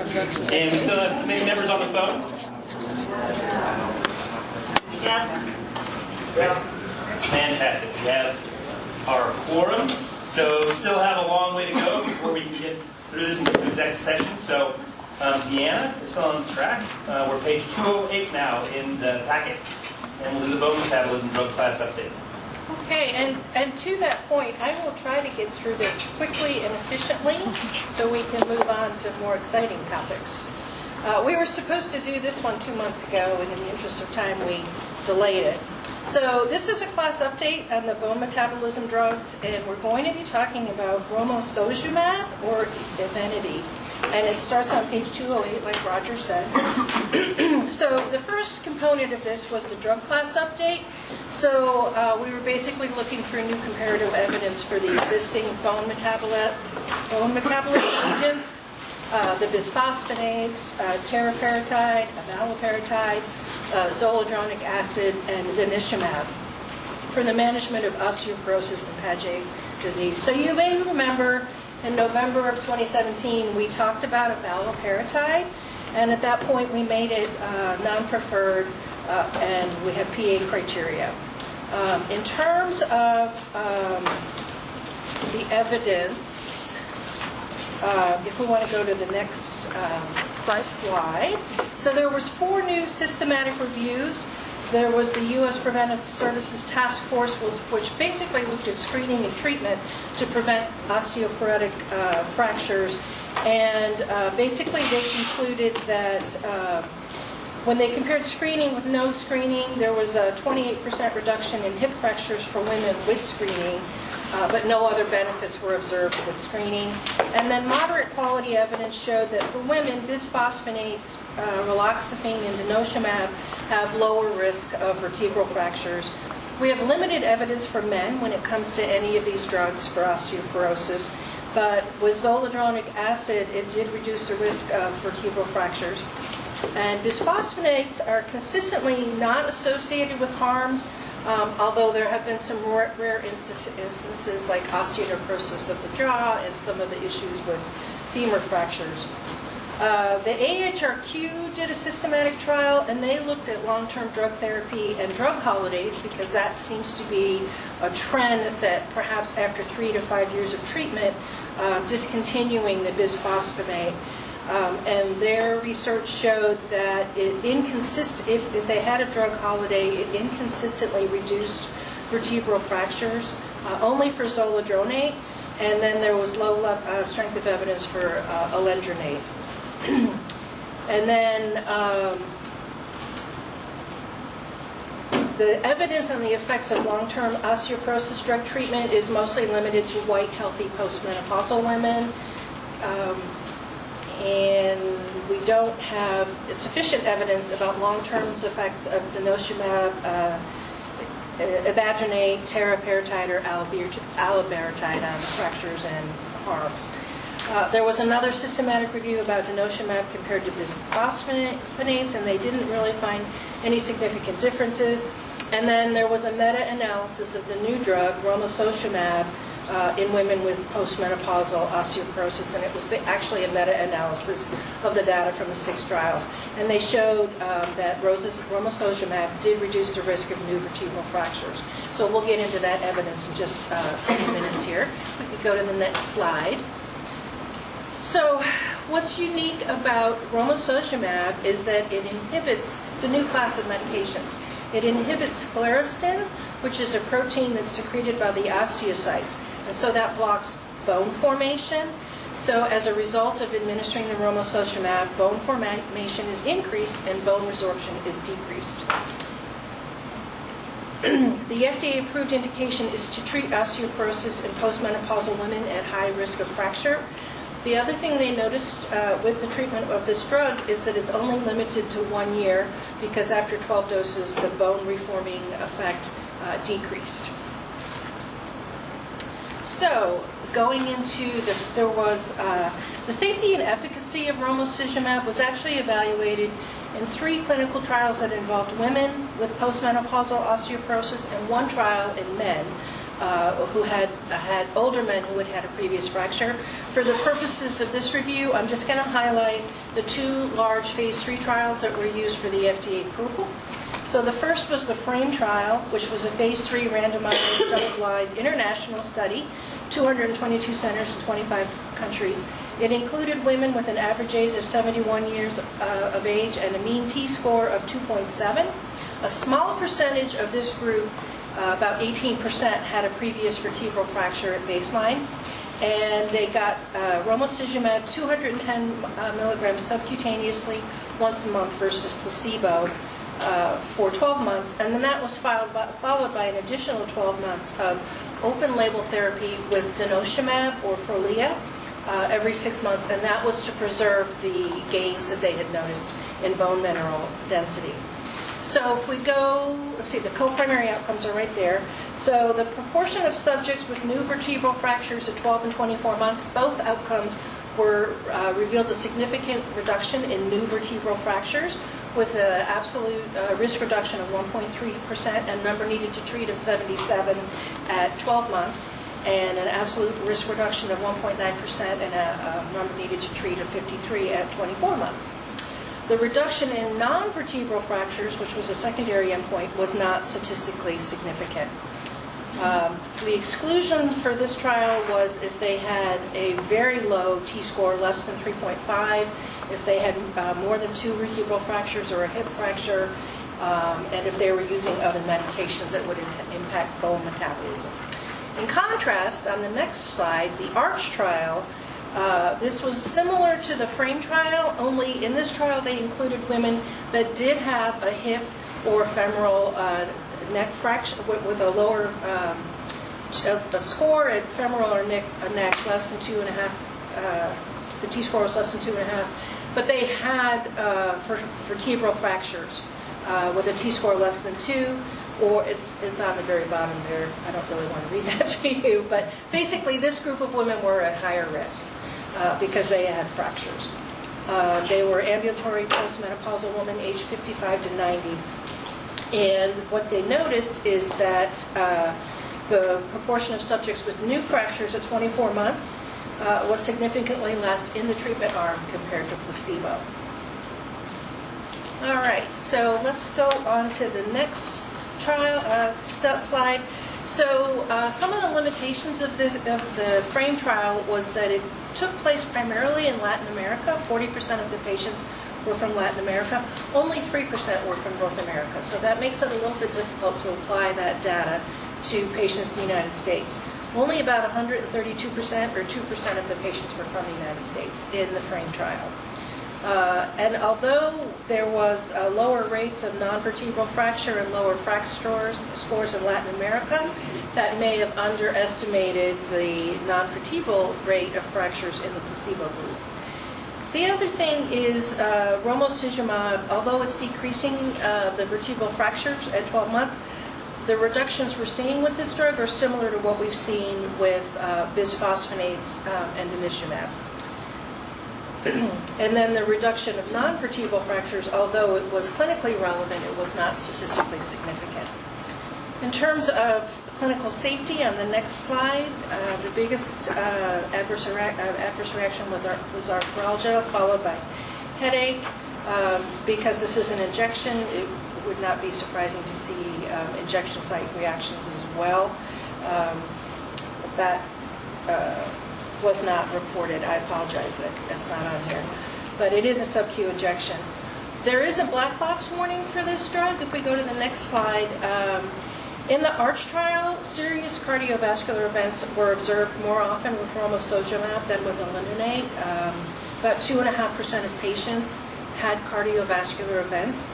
And we still have many members on the phone? Yeah. Fantastic. We have our quorum. So we still have a long way to go before we can get through this and get to executive session. So Deanna is on track. We're page 208 now in the packet. And we'll do the bone metabolism drug class update. Okay, and to that point, I will try to get through this quickly and efficiently so we can move on to more exciting topics. We were supposed to do this one 2 months ago, and in the interest of time, we delayed it. So this is a class update on the bone metabolism drugs, and we're going to be talking about romosozumab, or Evenity. And it starts on page 208, like Roger said. So the first component of this was the drug class update. So we were basically looking for new comparative evidence for the existing bone metabolite agents, the bisphosphonates, teriparatide, abaloparatide, zoledronic acid, and denosumab for the management of osteoporosis and Paget disease. So you may remember in November of 2017, we talked about abaloparatide, and at that point we made it non-preferred, and we have PA criteria. In terms of the evidence, if we want to go to the next slide. So there was 4 new systematic reviews. There was the U.S. Preventive Services Task Force, which basically looked at screening and treatment to prevent osteoporotic fractures. And basically they concluded that when they compared screening with no screening, there was a 28% reduction in hip fractures for women with screening, but no other benefits were observed with screening. And then moderate quality evidence showed that for women, bisphosphonates, raloxifene, and denosumab have lower risk of vertebral fractures. We have limited evidence for men when it comes to any of these drugs for osteoporosis, but with zoledronic acid, it did reduce the risk of vertebral fractures. And bisphosphonates are consistently not associated with harms, although there have been some rare instances like osteonecrosis of the jaw and some of the issues with femur fractures. The AHRQ did a systematic trial, and they looked at long-term drug therapy and drug holidays because that seems to be a trend that perhaps after 3 to 5 years of treatment, discontinuing the bisphosphonate. And their research showed that if they had a drug holiday, it inconsistently reduced vertebral fractures, only for zoledronate, and then there was low strength of evidence for alendronate. And then the evidence on the effects of long-term osteoporosis drug treatment is mostly limited to white, healthy postmenopausal women. And we don't have sufficient evidence about long-term effects of denosumab, evaginate, teriparatide, or alabaratide on fractures and harms. There was another systematic review about denosumab compared to bisphosphonates, and they didn't really find any significant differences. And then there was a meta-analysis of the new drug, romosozumab, in women with postmenopausal osteoporosis, and it was actually a meta-analysis of the data from the 6 trials. And they showed that romosozumab did reduce the risk of new vertebral fractures. So we'll get into that evidence in just a few minutes here. We could go to the next slide. So what's unique about romosozumab is that it inhibits, it's a new class of medications. It inhibits sclerostin, which is a protein that's secreted by the osteocytes. And so that blocks bone formation. So as a result of administering the romosozumab, bone formation is increased and bone resorption is decreased. The FDA-approved indication is to treat osteoporosis in postmenopausal women at high risk of fracture. The other thing they noticed with the treatment of this drug is that it's only limited to 1 year because after 12 doses, the bone reforming effect decreased. So, going into the safety and efficacy of romosozumab was actually evaluated in 3 clinical trials that involved women with postmenopausal osteoporosis and 1 trial in men who had older men who had had a previous fracture. For the purposes of this review, I'm just going to highlight the 2 large phase 3 trials that were used for the FDA approval. So the first was the FRAME trial, which was a phase 3 randomized double-blind international study, 222 centers in 25 countries. It included women with an average age of 71 years of age and a mean T-score of 2.7. A small percentage of this group, about 18%, had a previous vertebral fracture at baseline. And they got romosozumab 210 milligrams subcutaneously once a month versus placebo for 12 months. And then that was followed by an additional 12 months of open-label therapy with denosumab or Prolia every 6 months. And that was to preserve the gains that they had noticed in bone mineral density. So if we go, let's see, the co-primary outcomes are right there. So the proportion of subjects with new vertebral fractures at 12 and 24 months, both outcomes were revealed a significant reduction in new vertebral fractures with an absolute risk reduction of 1.3% and number needed to treat of 77 at 12 months, and an absolute risk reduction of 1.9% and a number needed to treat of 53 at 24 months. The reduction in non-vertebral fractures, which was a secondary endpoint, was not statistically significant. The exclusion for this trial was if they had a very low T-score, less than 3.5, if they had more than 2 vertebral fractures or a hip fracture, and if they were using other medications that would impact bone metabolism. In contrast, on the next slide, the ARCH trial, this was similar to the FRAME trial, only in this trial they included women that did have a hip or femoral neck fracture with a lower a score at femoral or neck less than 2.5. The T-score was less than 2.5, but they had vertebral fractures with a T-score less than 2. Or it's on the very bottom there. I don't really want to read that to you, but basically this group of women were at higher risk because they had fractures. They were ambulatory postmenopausal women aged 55 to 90. And what they noticed is that the proportion of subjects with new fractures at 24 months was significantly less in the treatment arm compared to placebo. All right, so let's go on to the next slide. So some of the limitations of the FRAME trial was that it took place primarily in Latin America. 40% of the patients were from Latin America. Only 3% were from North America. So that makes it a little bit difficult to apply that data to patients in the United States. Only about 132% or 2% of the patients were from the United States in the FRAME trial. And although there was lower rates of non-vertebral fracture and lower fracture scores in Latin America, that may have underestimated the non-vertebral rate of fractures in the placebo group. The other thing is romosozumab, although it's decreasing the vertebral fractures at 12 months, the reductions we're seeing with this drug are similar to what we've seen with bisphosphonates and denosumab. And then the reduction of non-vertebral fractures, although it was clinically relevant, it was not statistically significant. In terms of clinical safety, on the next slide, the biggest adverse reaction was arthralgia, followed by headache. Because this is an injection, it would not be surprising to see injection site reactions as well. That was not reported. I apologize, that's not on here. But it is a sub-Q injection. There is a black box warning for this drug. If we go to the next slide, in the ARCH trial, serious cardiovascular events were observed more often with romosozumab than with alendronate. About 2.5% of patients had cardiovascular events,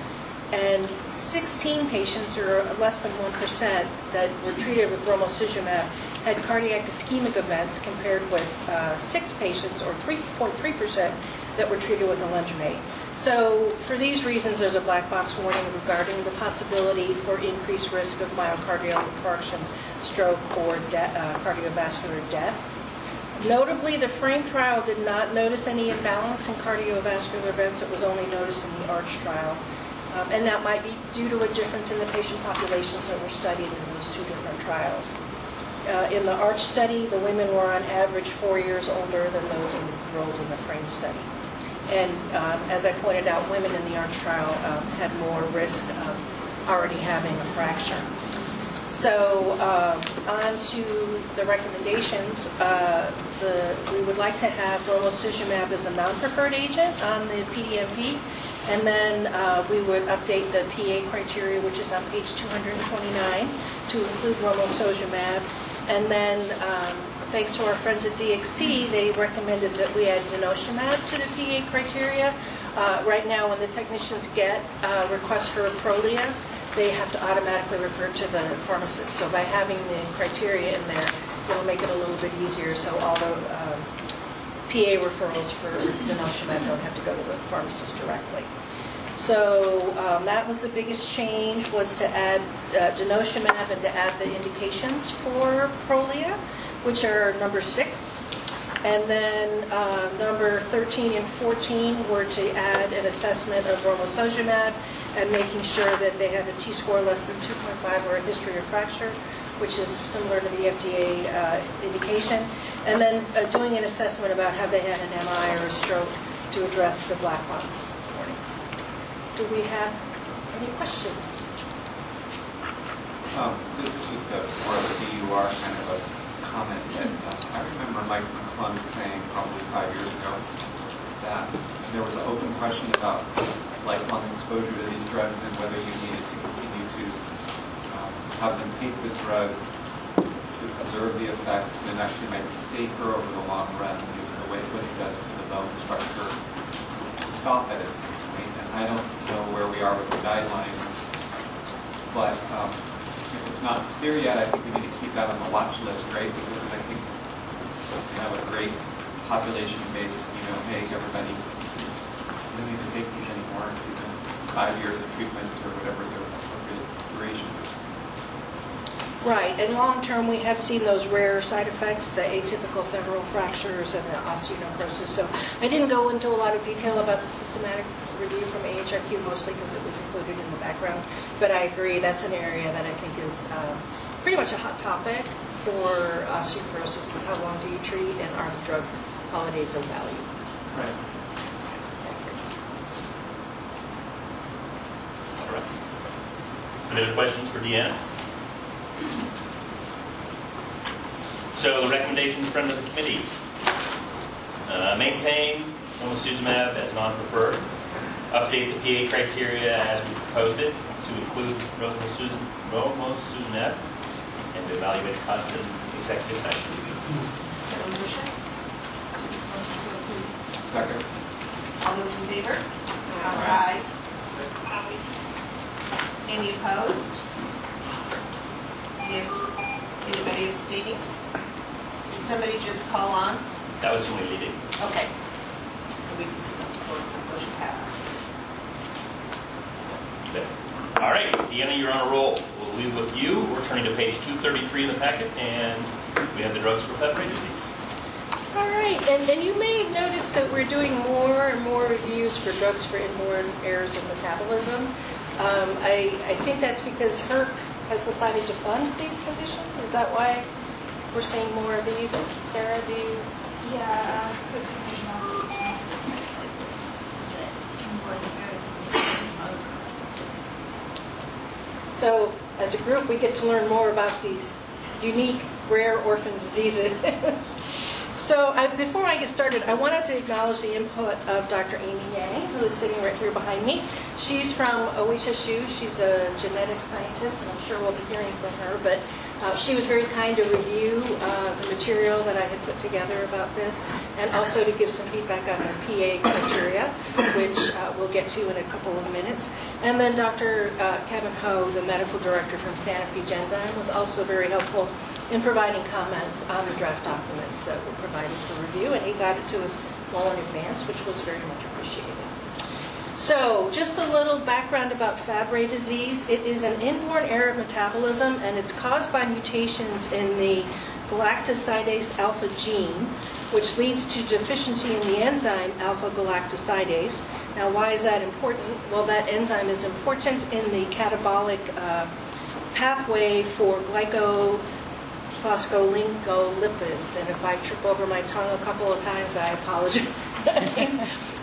and 16 patients, or less than 1%, that were treated with romosozumab had cardiac ischemic events, compared with 6 patients, or 3.3%, that were treated with alendronate. So for these reasons, there's a black box warning regarding the possibility for increased risk of myocardial infarction, stroke, or cardiovascular death. Notably, the FRAME trial did not notice any imbalance in cardiovascular events. It was only noticed in the ARCH trial. And that might be due to a difference in the patient populations that were studied in those 2 different trials. in the ARCH study, the women were on average 4 years older than those enrolled in the FRAME study. And as I pointed out, women in the ARCH trial had more risk of already having a fracture. So on to the recommendations. We would like to have romosozumab as a non-preferred agent on the PDMP, and then we would update the PA criteria, which is on page 229, to include romosozumab. And then, thanks to our friends at DXC, they recommended that we add denosumab to the PA criteria. Right now, when the technicians get requests for a Prolia, they have to automatically refer to the pharmacist. So by having the criteria in there, it'll make it a little bit easier, so all the PA referrals for denosumab don't have to go to the pharmacist directly. So that was the biggest change, was to add denosumab and to add the indications for Prolia, which are number 6. And then number 13 and 14 were to add an assessment of romosozumab and making sure that they have a T-score less than 2.5 or a history of fracture, which is similar to the FDA indication. And then doing an assessment about have they had an MI or a stroke to address the black box warning. Do we have any questions? This is just more of a DUR kind of a comment. That, I remember Mike McClung saying probably 5 years ago that there was an open question about lifelong exposure to these drugs and whether you needed to continue to have them take the drug to preserve the effect, and actually might be safer over the long run given the way what it does to the bone structure to stop at its point. And I don't know where we are with the guidelines, but if it's not clear yet, I think we need to keep that on the watch list, right? Because I think we have a great population base, hey, everybody, you don't need to take these anymore, even 5 years of treatment or whatever the appropriate duration is. Right, and long term we have seen those rare side effects, the atypical femoral fractures and the osteonecrosis. So I didn't go into a lot of detail about the systematic review from AHRQ, mostly because it was included in the background. But I agree, that's an area that I think is pretty much a hot topic for osteoporosis, is how long do you treat and are the drug holidays of value? Right. All right. Any other questions for Deanna? So the recommendations from the committee: maintain romosozumab as non-preferred, update the PA criteria as we proposed it to include romosozumab, and evaluate costs in executive session. Second. All those in favor? Aye. Any opposed? Anybody abstaining? Did somebody just call on? That was when we did it. Okay. So we can stop. Motion passes. You bet. All right, Deanna, you're on a roll. We'll leave with you. We're turning to page 233 in the packet, and we have the drugs for Fabry disease. All right, and you may have noticed that we're doing more and more reviews for drugs for inborn errors of metabolism. I think that's because HERC has decided to fund these conditions. Is that why we're seeing more of these? Sarah, do you? Yeah, So as a group, we get to learn more about these unique, rare orphan diseases. So before I get started, I wanted to acknowledge the input of Dr. Amy Yang, who is sitting right here behind me. She's from OHSU. She's a genetic scientist, and I'm sure we'll be hearing from her. But she was very kind to review the material that I had put together about this, and also to give some feedback on the PA criteria, which we'll get to in a couple of minutes. And then Dr. Kevin Ho, the medical director from Sanofi Genzyme, was also very helpful in providing comments on the draft documents that were provided for review, and he got it to us well in advance, which was very much appreciated. So, just a little background about Fabry disease. It is an inborn error of metabolism, and it's caused by mutations in the galactosidase alpha gene, which leads to deficiency in the enzyme alpha-galactosidase. Now, why is that important? Well, that enzyme is important in the catabolic pathway for phospholipids. And if I trip over my tongue a couple of times, I apologize.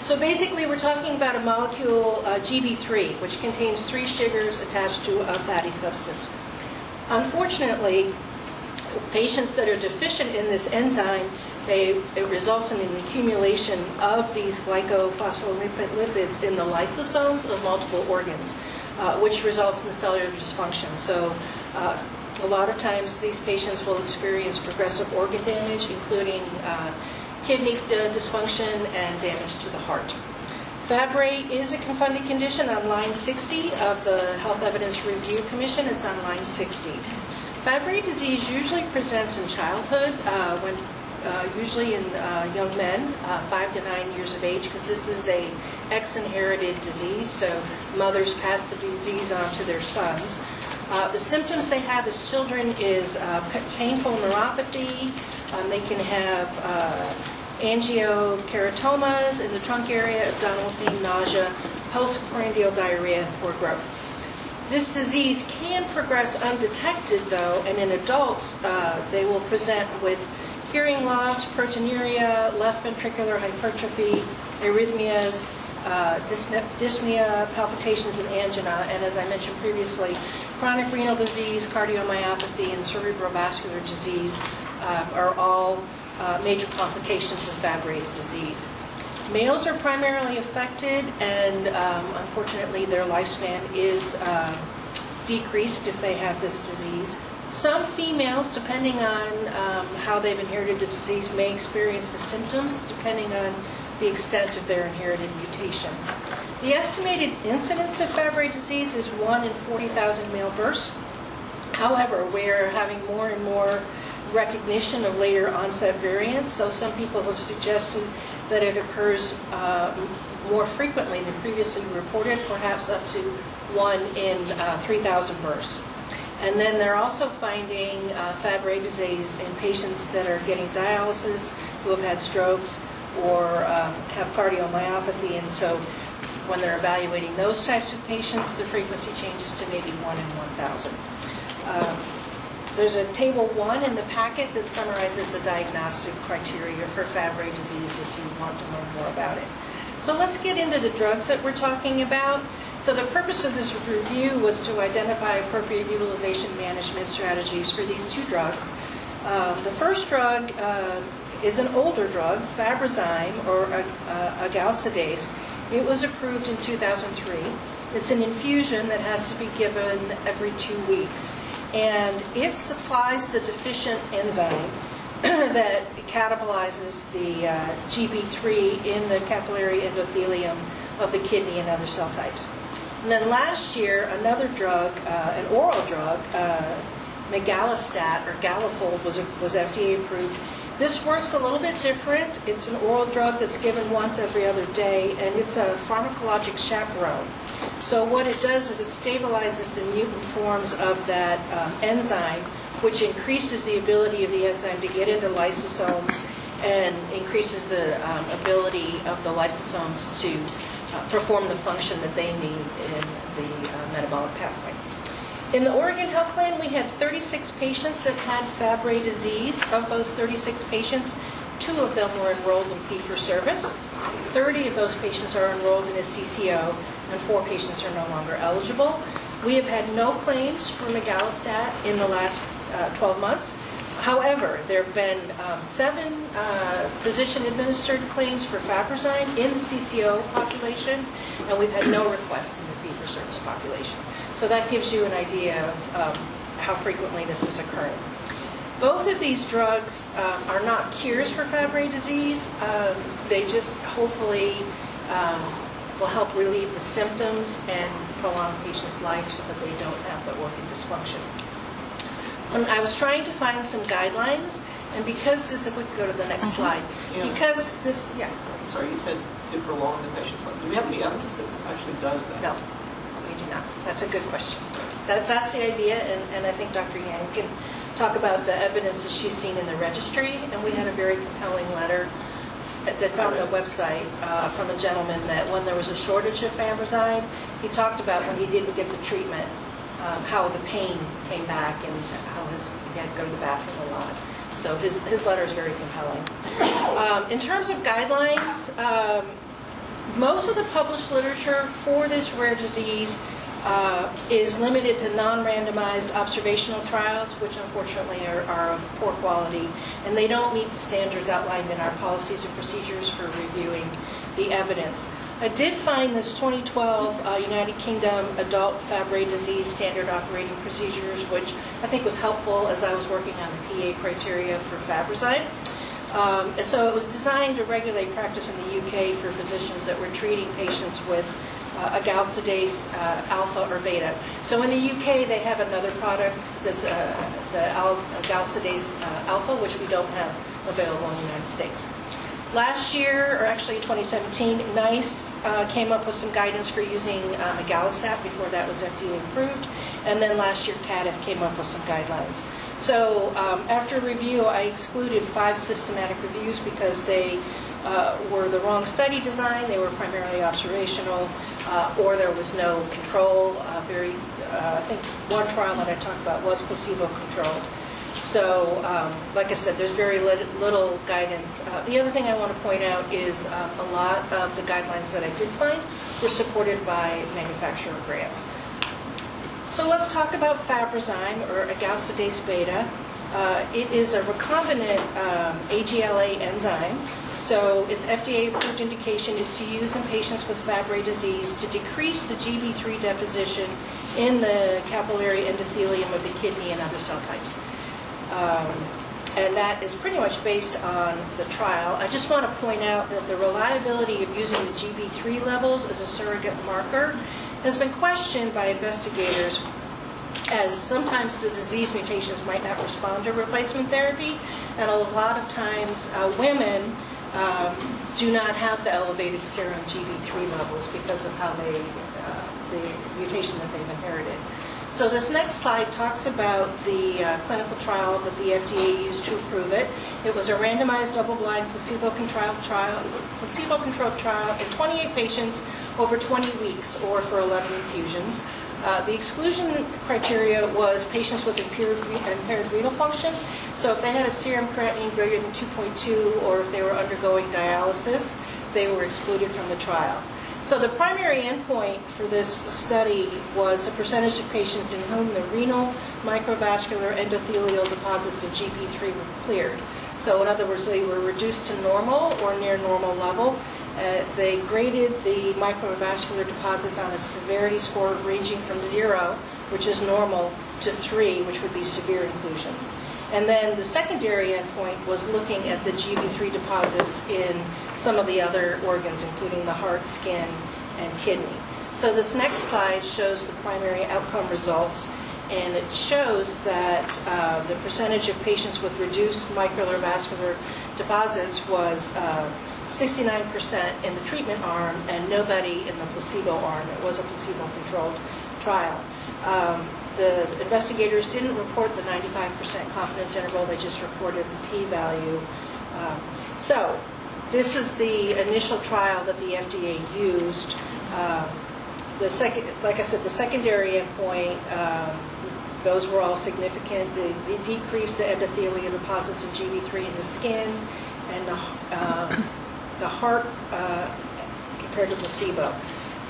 So basically, we're talking about a molecule, GB3, which contains 3 sugars attached to a fatty substance. Unfortunately, patients that are deficient in this enzyme, it results in the accumulation of these glycophospholipids in the lysosomes of multiple organs, which results in cellular dysfunction. So a lot of times these patients will experience progressive organ damage, including kidney dysfunction and damage to the heart. Fabry is a confounding condition on line 60 of the Health Evidence Review Commission. It's on line 60. Fabry disease usually presents in childhood, usually in young men, 5 to 9 years of age, because this is a X-inherited disease, so mothers pass the disease on to their sons. The symptoms they have as children is painful neuropathy. They can have angiokeratomas in the trunk area, abdominal pain, nausea, postprandial diarrhea, or growth. This disease can progress undetected, though, and in adults, they will present with hearing loss, proteinuria, left ventricular hypertrophy, arrhythmias, dyspnea, palpitations, and angina. And as I mentioned previously, chronic renal disease, cardiomyopathy, and cerebrovascular disease are all major complications of Fabry's disease. Males are primarily affected, and unfortunately their lifespan is decreased if they have this disease. Some females, depending on how they've inherited the disease, may experience the symptoms depending on the extent of their inherited mutation. The estimated incidence of Fabry disease is 1 in 40,000 male births. However, we're having more and more recognition of later onset variants, so some people have suggested that it occurs more frequently than previously reported, perhaps up to 1 in 3,000 births. And then they're also finding Fabry disease in patients that are getting dialysis, who have had strokes, or have cardiomyopathy, and so when they're evaluating those types of patients, the frequency changes to maybe 1 in 1,000. There's a table 1 in the packet that summarizes the diagnostic criteria for Fabry disease if you want to learn more about it. So let's get into the drugs that we're talking about. So the purpose of this review was to identify appropriate utilization management strategies for these 2 drugs. The first drug is an older drug, Fabrazyme, or agalsidase. It was approved in 2003. It's an infusion that has to be given every 2 weeks. And it supplies the deficient enzyme that catabolizes the GB3 in the capillary endothelium of the kidney and other cell types. And then last year, another drug, an oral drug, megalostat or Galafold, was FDA approved. This works a little bit different. It's an oral drug that's given once every other day, and it's a pharmacologic chaperone. So what it does is it stabilizes the mutant forms of that enzyme, which increases the ability of the enzyme to get into lysosomes and increases the ability of the lysosomes to perform the function that they need in the metabolic pathway. In the Oregon Health Plan, we had 36 patients that had Fabry disease. Of those 36 patients, 2 of them were enrolled in fee-for-service. 30 of those patients are enrolled in a CCO, and 4 patients are no longer eligible. We have had no claims for megalostat in the last 12 months. However, there have been 7 physician-administered claims for Fabrazyme in the CCO population, and we've had no requests in the fee-for-service population. So that gives you an idea of how frequently this is occurring. Both of these drugs are not cures for Fabry disease. They just hopefully will help relieve the symptoms and prolong patients' life so that they don't have the organ dysfunction. And I was trying to find some guidelines, and because this, if we could go to the next slide, Yeah. because this, yeah. Sorry, you said to prolong the patient's life. Do we have any evidence that this actually does that? No, we do not. That's a good question. That's the idea, and I think Dr. Yang can talk about the evidence that she's seen in the registry, and we had a very compelling letter that's on the website from a gentleman that when there was a shortage of Fabrazyme, he talked about when he didn't get the treatment how the pain came back and how he had to go to the bathroom a lot. So his letter is very compelling. In terms of guidelines, most of the published literature for this rare disease is limited to non-randomized observational trials, which unfortunately are of poor quality, and they don't meet the standards outlined in our policies and procedures for reviewing the evidence. I did find this 2012 United Kingdom Adult Fabry Disease Standard Operating Procedures, which I think was helpful as I was working on the PA criteria for Fabrazyme. So it was designed to regulate practice in the UK for physicians that were treating patients with agalsidase alpha or beta. So in the UK, they have another product that's the agalsidase alpha, which we don't have available in the United States. Last year, or actually 2017, NICE came up with some guidance for using agalstat before that was FDA approved. And then last year, CADF came up with some guidelines. So after review, I excluded 5 systematic reviews because they were the wrong study design, they were primarily observational, or there was no control. I think one trial that I talked about was placebo-controlled. So, like I said, there's very little guidance. The other thing I want to point out is a lot of the guidelines that I did find were supported by manufacturer grants. So let's talk about Fabrazyme, or agalsidase beta. It is a recombinant AGLA enzyme. So its FDA-approved indication is to use in patients with Fabry disease to decrease the GB3 deposition in the capillary endothelium of the kidney and other cell types. And that is pretty much based on the trial. I just want to point out that the reliability of using the GB3 levels as a surrogate marker has been questioned by investigators, as sometimes the disease mutations might not respond to replacement therapy, and a lot of times women do not have the elevated serum GB3 levels because of how the mutation that they've inherited. So this next slide talks about the clinical trial that the FDA used to approve it. It was a randomized, double-blind, placebo-controlled trial in 28 patients over 20 weeks, or for 11 infusions. The exclusion criteria was patients with impaired renal function. So if they had a serum creatinine greater than 2.2, or if they were undergoing dialysis, they were excluded from the trial. So the primary endpoint for this study was the percentage of patients in whom the renal microvascular endothelial deposits of GB3 were cleared. So in other words, they were reduced to normal or near normal level. They graded the microvascular deposits on a severity score ranging from 0, which is normal, to 3, which would be severe inclusions. And then the secondary endpoint was looking at the GB3 deposits in some of the other organs, including the heart, skin, and kidney. So this next slide shows the primary outcome results, and it shows that the percentage of patients with reduced microvascular deposits was 69% in the treatment arm and nobody in the placebo arm. It was a placebo-controlled trial. The investigators didn't report the 95% confidence interval, they just reported the p-value. So this is the initial trial that the FDA used. Like I said, the secondary endpoint, those were all significant. They decreased the endothelial deposits of GB3 in the skin and the heart compared to placebo.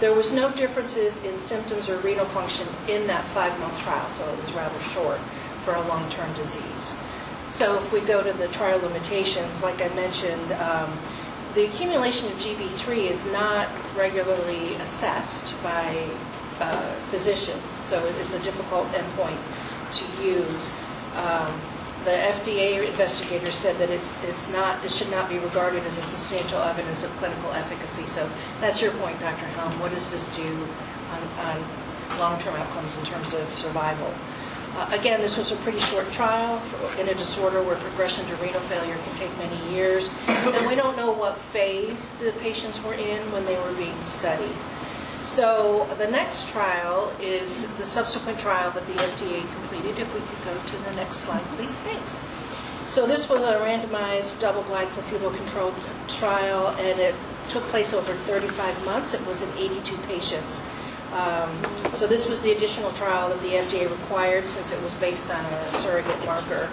There was no differences in symptoms or renal function in that 5-month trial, so it was rather short for a long-term disease. So if we go to the trial limitations, like I mentioned, the accumulation of GB3 is not regularly assessed by physicians, so it's a difficult endpoint to use. The FDA investigators said that it should not be regarded as a substantial evidence of clinical efficacy. So that's your point, Dr. Helm. What does this do on long-term outcomes in terms of survival? Again, this was a pretty short trial in a disorder where progression to renal failure can take many years. And we don't know what phase the patients were in when they were being studied. So the next trial is the subsequent trial that the FDA completed. If we could go to the next slide, please. Thanks. So this was a randomized, double-blind, placebo-controlled trial, and it took place over 35 months. It was in 82 patients. So this was the additional trial that the FDA required since it was based on a surrogate marker.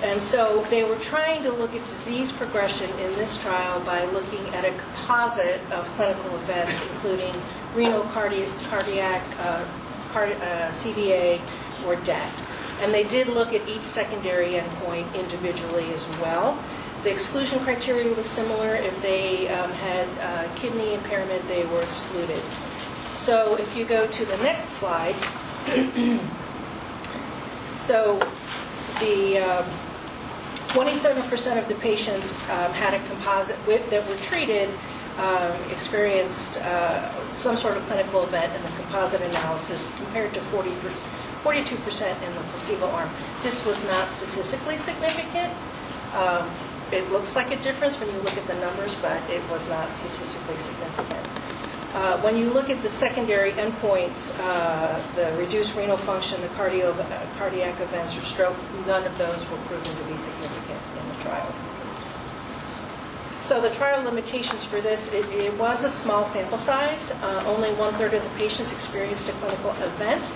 And so they were trying to look at disease progression in this trial by looking at a composite of clinical events, including renal, cardiac, CVA, or death. And they did look at each secondary endpoint individually as well. The exclusion criteria was similar. If they had kidney impairment, they were excluded. So if you go to the next slide, so the 27% of the patients had a composite that were treated experienced some sort of clinical event in the composite analysis compared to 42% in the placebo arm. This was not statistically significant. It looks like a difference when you look at the numbers, but it was not statistically significant. When you look at the secondary endpoints, the reduced renal function, the cardiac events, or stroke, none of those were proven to be significant in the trial. So the trial limitations for this, it was a small sample size. Only 1/3 of the patients experienced a clinical event.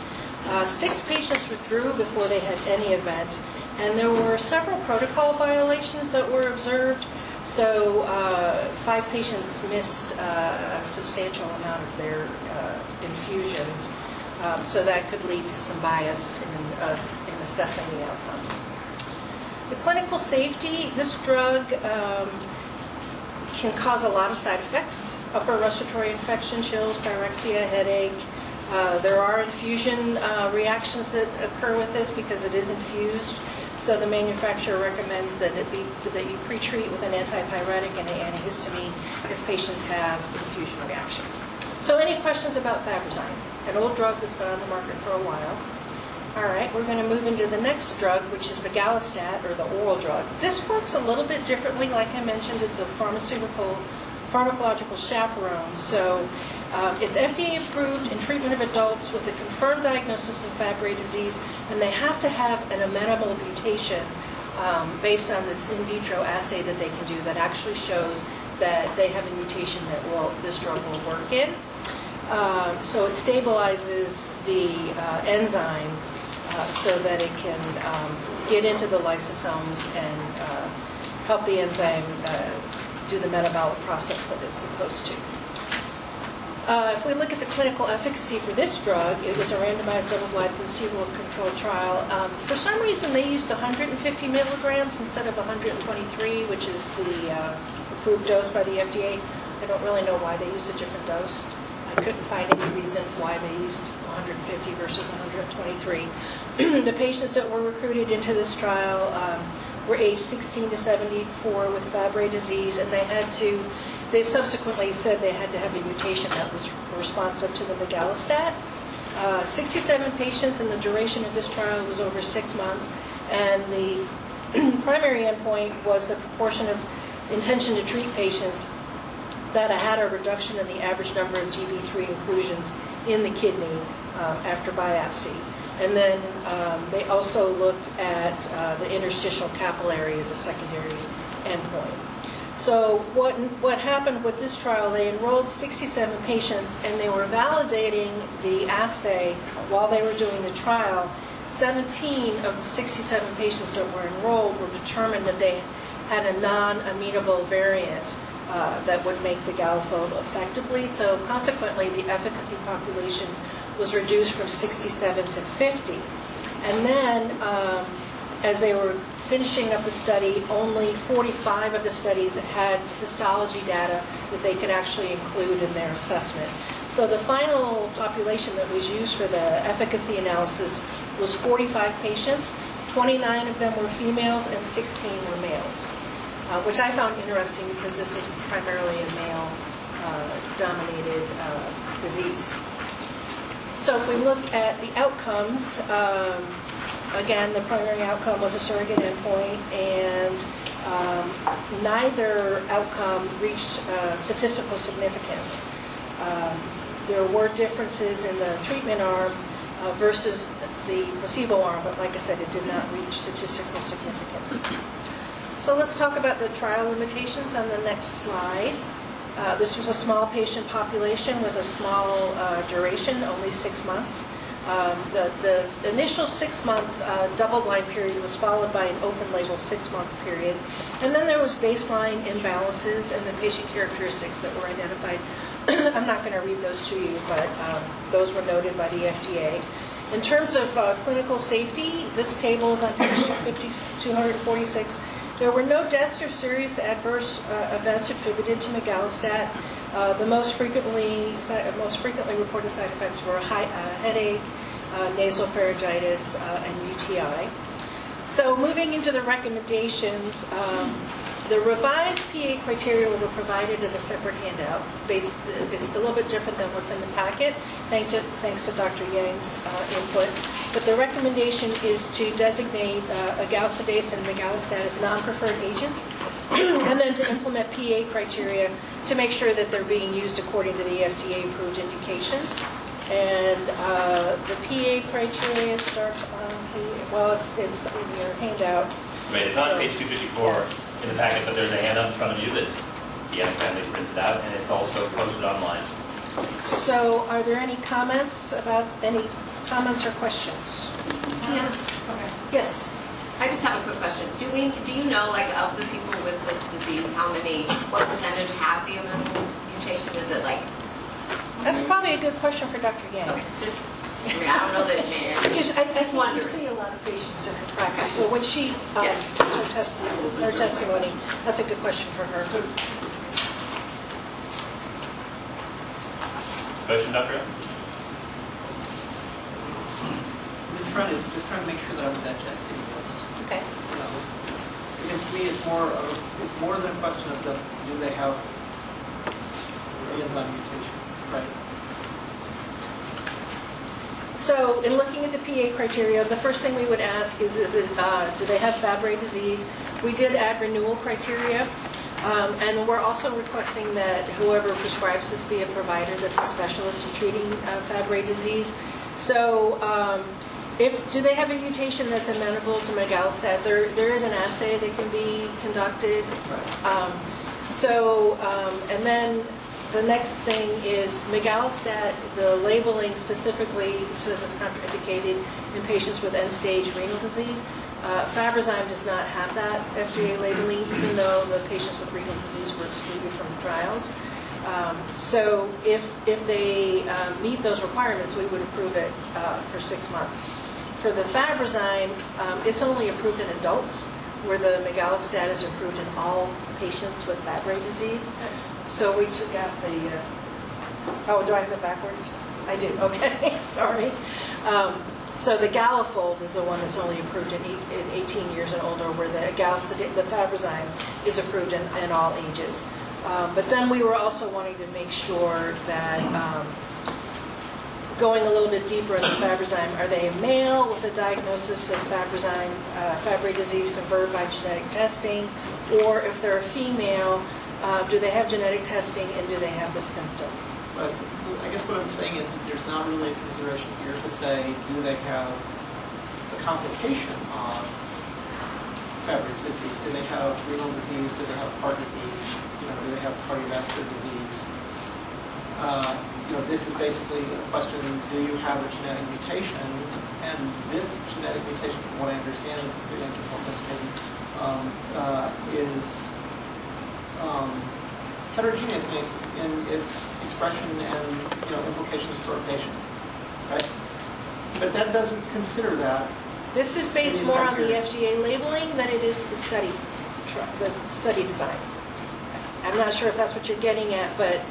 6 patients withdrew before they had any event. And there were several protocol violations that were observed. So 5 patients missed a substantial amount of their infusions. So that could lead to some bias in assessing the outcomes. The clinical safety, this drug can cause a lot of side effects: upper respiratory infection, chills, pyrexia, headache. There are infusion reactions that occur with this because it is infused. So the manufacturer recommends that you pre-treat with an antipyretic and an antihistamine if patients have infusion reactions. So any questions about Fabrazyme, an old drug that's been on the market for a while? All right, we're going to move into the next drug, which is migalastat, or the oral drug. This works a little bit differently. Like I mentioned, it's a pharmacological chaperone. So it's FDA approved in treatment of adults with a confirmed diagnosis of Fabry disease, and they have to have an amenable mutation based on this in vitro assay that they can do that actually shows that they have a mutation that this drug will work in. So it stabilizes the enzyme so that it can get into the lysosomes and help the enzyme do the metabolic process that it's supposed to. If we look at the clinical efficacy for this drug, it was a randomized double-blind placebo-controlled trial. For some reason, they used 150 milligrams instead of 123, which is the approved dose by the FDA. I don't really know why they used a different dose. I couldn't find any reason why they used 150 versus 123. The patients that were recruited into this trial were aged 16 to 74 with Fabry disease, and they subsequently said they had to have a mutation that was responsive to the migalastat. 67 patients, and the duration of this trial was over 6 months. And the primary endpoint was the proportion of intention to treat patients that had a reduction in the average number of GB3 inclusions in the kidney after biopsy. And then they also looked at the interstitial capillary as a secondary endpoint. So what happened with this trial, they enrolled 67 patients, and they were validating the assay while they were doing the trial. 17 of the 67 patients that were enrolled were determined that they had a non-amenable variant that would make the galafold effectively. So consequently, the efficacy population was reduced from 67 to 50. And then as they were finishing up the study, only 45 of the studies had histology data that they could actually include in their assessment. So the final population that was used for the efficacy analysis was 45 patients. 29 of them were females and 16 were males, which I found interesting because this is primarily a male-dominated disease. So if we look at the outcomes, again, the primary outcome was a surrogate endpoint, and neither outcome reached statistical significance. There were differences in the treatment arm versus the placebo arm, but like I said, it did not reach statistical significance. So let's talk about the trial limitations on the next slide. This was a small patient population with a small duration, only 6 months. The initial 6-month double-blind period was followed by an open-label 6-month period. And then there was baseline imbalances and the patient characteristics that were identified. I'm not going to read those to you, but those were noted by the FDA. In terms of clinical safety, this table is on page 246. There were no deaths or serious adverse events attributed to migalastat. The most frequently reported side effects were headache, nasopharyngitis, and UTI. So moving into the recommendations, the revised PA criteria were provided as a separate handout. It's a little bit different than what's in the packet, thanks to Dr. Yang's input. But the recommendation is to designate agalsidase and migalastat as non-preferred agents, and then to implement PA criteria to make sure that they're being used according to the FDA-approved indications. And the PA criteria starts on page, well, it's in your handout. Right, it's on page 254 in the packet, but there's a handout in front of you that Deanna kindly printed out, and it's also posted online. So are there any comments or questions? Yeah. Okay. Yes. I just have a quick question. Do you know, like, of the people with this disease, what percentage have the amenable mutation? Is it like? That's probably a good question for Dr. Yang. Okay, I don't know that Jan. Because I think you see a lot of patients in her practice. So when she, Yes. her testimony, that's a good question for her. Question, Dr. Allen? I'm just trying to make sure that I'm digesting this. Okay. You know, because to me, it's more than a question of just do they have the enzyme mutation, right? So in looking at the PA criteria, the first thing we would ask is do they have Fabry disease? We did add renewal criteria. And we're also requesting that whoever prescribes this be a provider that's a specialist in treating Fabry disease. So do they have a mutation that's amenable to migalastat? There is an assay that can be conducted. Right. And then the next thing is migalastat, the labeling specifically says it's contraindicated in patients with end-stage renal disease. Fabrazyme does not have that FDA labeling, even though the patients with renal disease were excluded from the trials. So if they meet those requirements, we would approve it for 6 months. For the Fabrazyme, it's only approved in adults, where the migalastat is approved in all patients with Fabry disease. So we took out the, do I have it backwards? I do, okay, sorry. So the Galafold is the one that's only approved in 18 years and older, where the Fabrazyme is approved in all ages. But then we were also wanting to make sure that going a little bit deeper into Fabrazyme, are they a male with a diagnosis of Fabry disease conferred by genetic testing, or if they're a female, do they have genetic testing and do they have the symptoms? But I guess what I'm saying is that there's not really a consideration here to say, do they have a complication of Fabry disease? Do they have renal disease? Do they have heart disease? Do they have cardiovascular disease? This is basically a question, do you have a genetic mutation? And this genetic mutation, from what I understand, is heterogeneous in its expression and implications for a patient, right? But that doesn't consider that. This is based more on the FDA labeling than it is the study design. I'm not sure if that's what you're getting at, but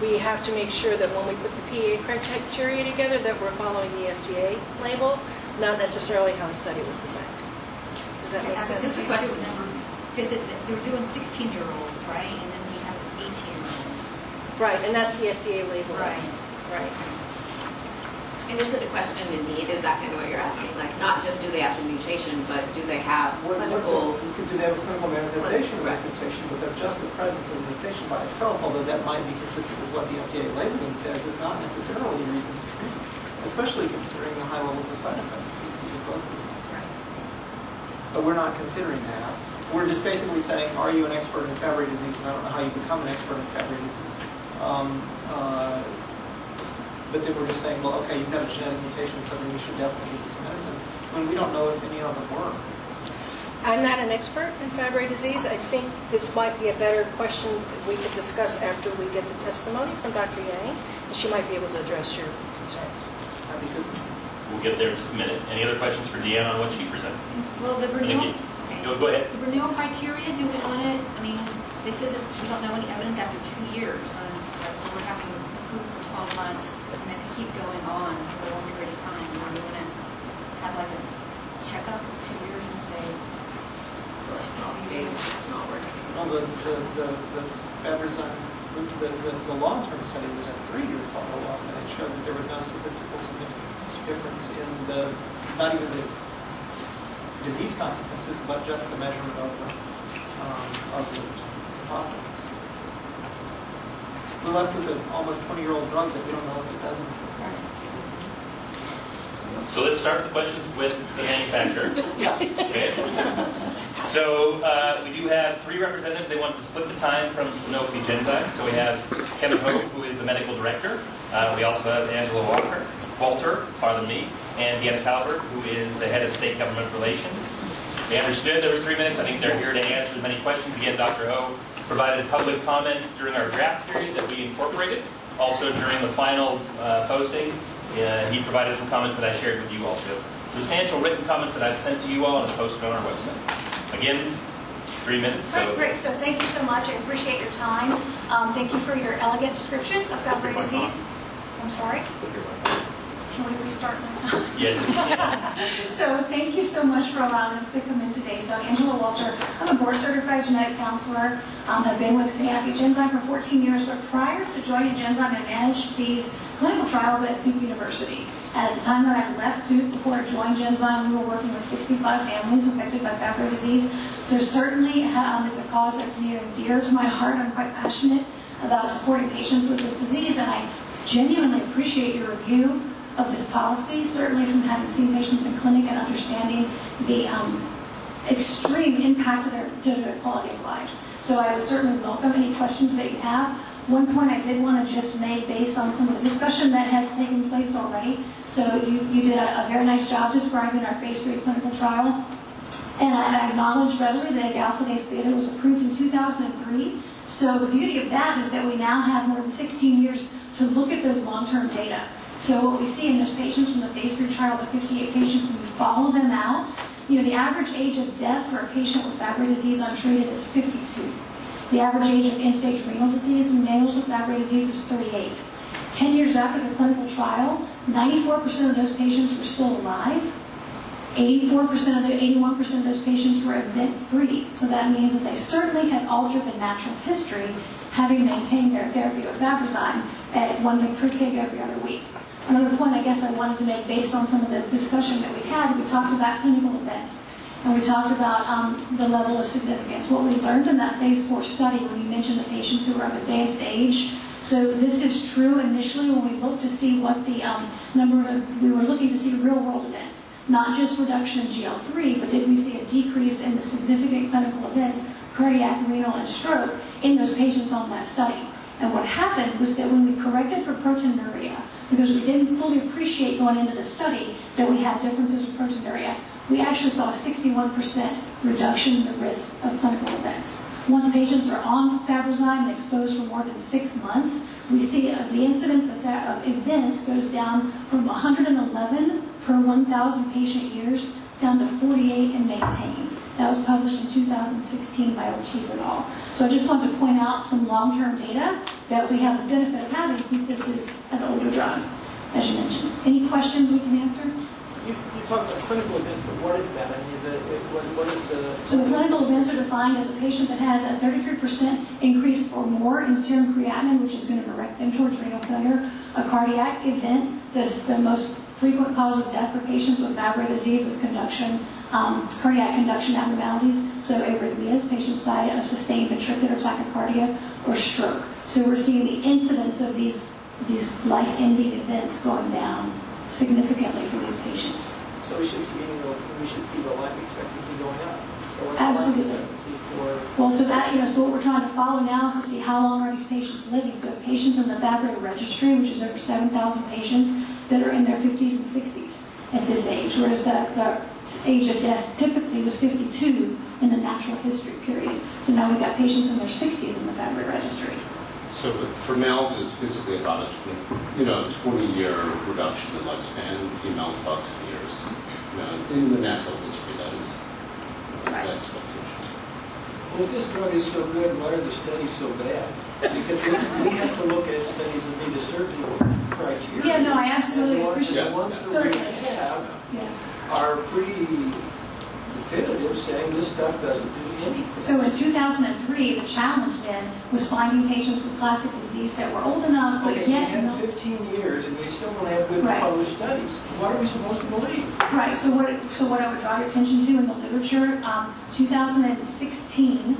we have to make sure that when we put the PA criteria together that we're following the FDA label, not necessarily how the study was designed. Does that make sense? This is a question because they were doing 16-year-olds, right? And then we have 18-year-olds. Right, and that's the FDA label. Right. Right. And is it a question in need? Is that kind of what you're asking? Like, not just do they have the mutation, but do they have clinicals? Do they have a clinical manifestation of Right. this mutation? But just the presence of the mutation by itself, although that might be consistent with what the FDA labeling says, is not necessarily a reason to treat, especially considering the high levels of side effects that you see with both diseases. But we're not considering that. we're just basically saying, are you an expert in Fabry disease? And I don't know how you become an expert in Fabry disease. But then we're just saying, well, okay, you've got a genetic mutation, so then you should definitely get this medicine. When we don't know if any of them work. I'm not an expert in Fabry disease. I think this might be a better question that we could discuss after we get the testimony from Dr. Yang. She might be able to address your concerns. That'd be good. We'll get there in just a minute. Any other questions for Deanna on what she presented? Well, the renewal, Go ahead. the renewal criteria, do we want it, I mean, this is, we don't know any evidence after 2 years, so we're having approved for 12 months, and that could keep going on for a long period of time. Are we going to have like a checkup in 2 years and say, It's not working. Well, the Fabrazyme, the long-term study was a 3-year follow-up, and it showed that there was no statistical significant difference in not even the disease consequences, but just the measurement of the deposits. We're left with an almost 20-year-old drug that we don't know if it does anything. So let's start the questions with the manufacturer. Yeah. Okay. So we do have 3 representatives. They want to split the time from Sanofi Genzyme. So we have Kevin Hogue, who is the medical director. We also have Angela Walter, and Deanna Talbert, who is the head of state government relations. They understood there was 3 minutes. I think they're here to answer as many questions. Again, Dr. Hogue provided public comment during our draft period that we incorporated. Also during the final posting, he provided some comments that I shared with you all too. Substantial written comments that I've sent to you all and is posted on our website. Again, 3 minutes. So. Great. So thank you so much. I appreciate your time. Thank you for your elegant description of Fabry disease. I'm sorry? Can we restart my time? Yes. So thank you so much for allowing us to come in today. So Angela Walter, I'm a board-certified genetic counselor. I've been with Sanofi Genzyme for 14 years, but prior to joining Genzyme, I managed these clinical trials at Duke University. And at the time that I left Duke, before I joined Genzyme, we were working with 65 families affected by Fabry disease. So certainly it's a cause that's near and dear to my heart. I'm quite passionate about supporting patients with this disease, and I genuinely appreciate your review of this policy, certainly from having seen patients in clinic and understanding the extreme impact to their quality of life. So I would certainly welcome any questions that you have. One point I did want to just make based on some of the discussion that has taken place already. So you did a very nice job describing our phase 3 clinical trial. And I acknowledge readily that galsidase beta was approved in 2003. So the beauty of that is that we now have more than 16 years to look at those long-term data. So what we see in those patients from the phase 3 trial, the 58 patients, when we follow them out, the average age of death for a patient with Fabry disease untreated is 52. The average age of end-stage renal disease in males with Fabry disease is 38. 10 years after the clinical trial, 94% of those patients were still alive. 81% of those patients were event-free. So that means that they certainly had altered the natural history, having maintained their therapy with Fabrazyme at 1 mg/kg every other week. Another point I guess I wanted to make based on some of the discussion that we had, we talked about clinical events. And we talked about the level of significance. What we learned in that phase 4 study when you mentioned the patients who were of advanced age. So this is true initially when we looked to see what the we were looking to see real-world events. Not just reduction in GL3, but did we see a decrease in the significant clinical events, cardiac, renal, and stroke, in those patients on that study. And what happened was that when we corrected for proteinuria, because we didn't fully appreciate going into the study that we had differences in proteinuria, we actually saw a 61% reduction in the risk of clinical events. Once patients are on Fabrazyme and exposed for more than 6 months, we see the incidence of events goes down from 111 per 1,000 patient years down to 48 and maintains. That was published in 2016 by Ortiz et al. So I just wanted to point out some long-term data that we have the benefit of having since this is an older drug, as you mentioned. Any questions we can answer? You talked about clinical events, but what is that? I mean, what is the... So the clinical events are defined as a patient that has a 33% increase or more in serum creatinine, which is going to direct them towards renal failure, a cardiac event. The most frequent cause of death for patients with Fabry disease is cardiac conduction abnormalities. So arrhythmias, patients die of sustained ventricular tachycardia or stroke. So we're seeing the incidence of these life-ending events going down significantly for these patients. So we should see the life expectancy going up. So what's Absolutely. the life expectancy for? Well, so that, so what we're trying to follow now is to see how long are these patients living. So we have patients in the Fabry registry, which is over 7,000 patients that are in their 50s and 60s at this age, whereas the age of death typically was 52 in the natural history period. So now we've got patients in their 60s in the Fabry registry. So for males, it's basically about a 20-year reduction in lifespan. Females about 2 years. In the natural history, that is the expectation. Well, if this drug is so good, why are the studies so bad? Because we have to look at studies that meet a certain criteria. Yeah, no, I absolutely And appreciate the it. ones that we Certainly. have Yeah. are pretty definitive, saying this stuff doesn't do anything. So in 2003, the challenge then was finding patients with classic disease that were old enough, but Okay, we yet had 15 years and we still don't have good Right. published studies. What are we supposed to believe? Right, so what I would draw your attention to in the literature, 2016,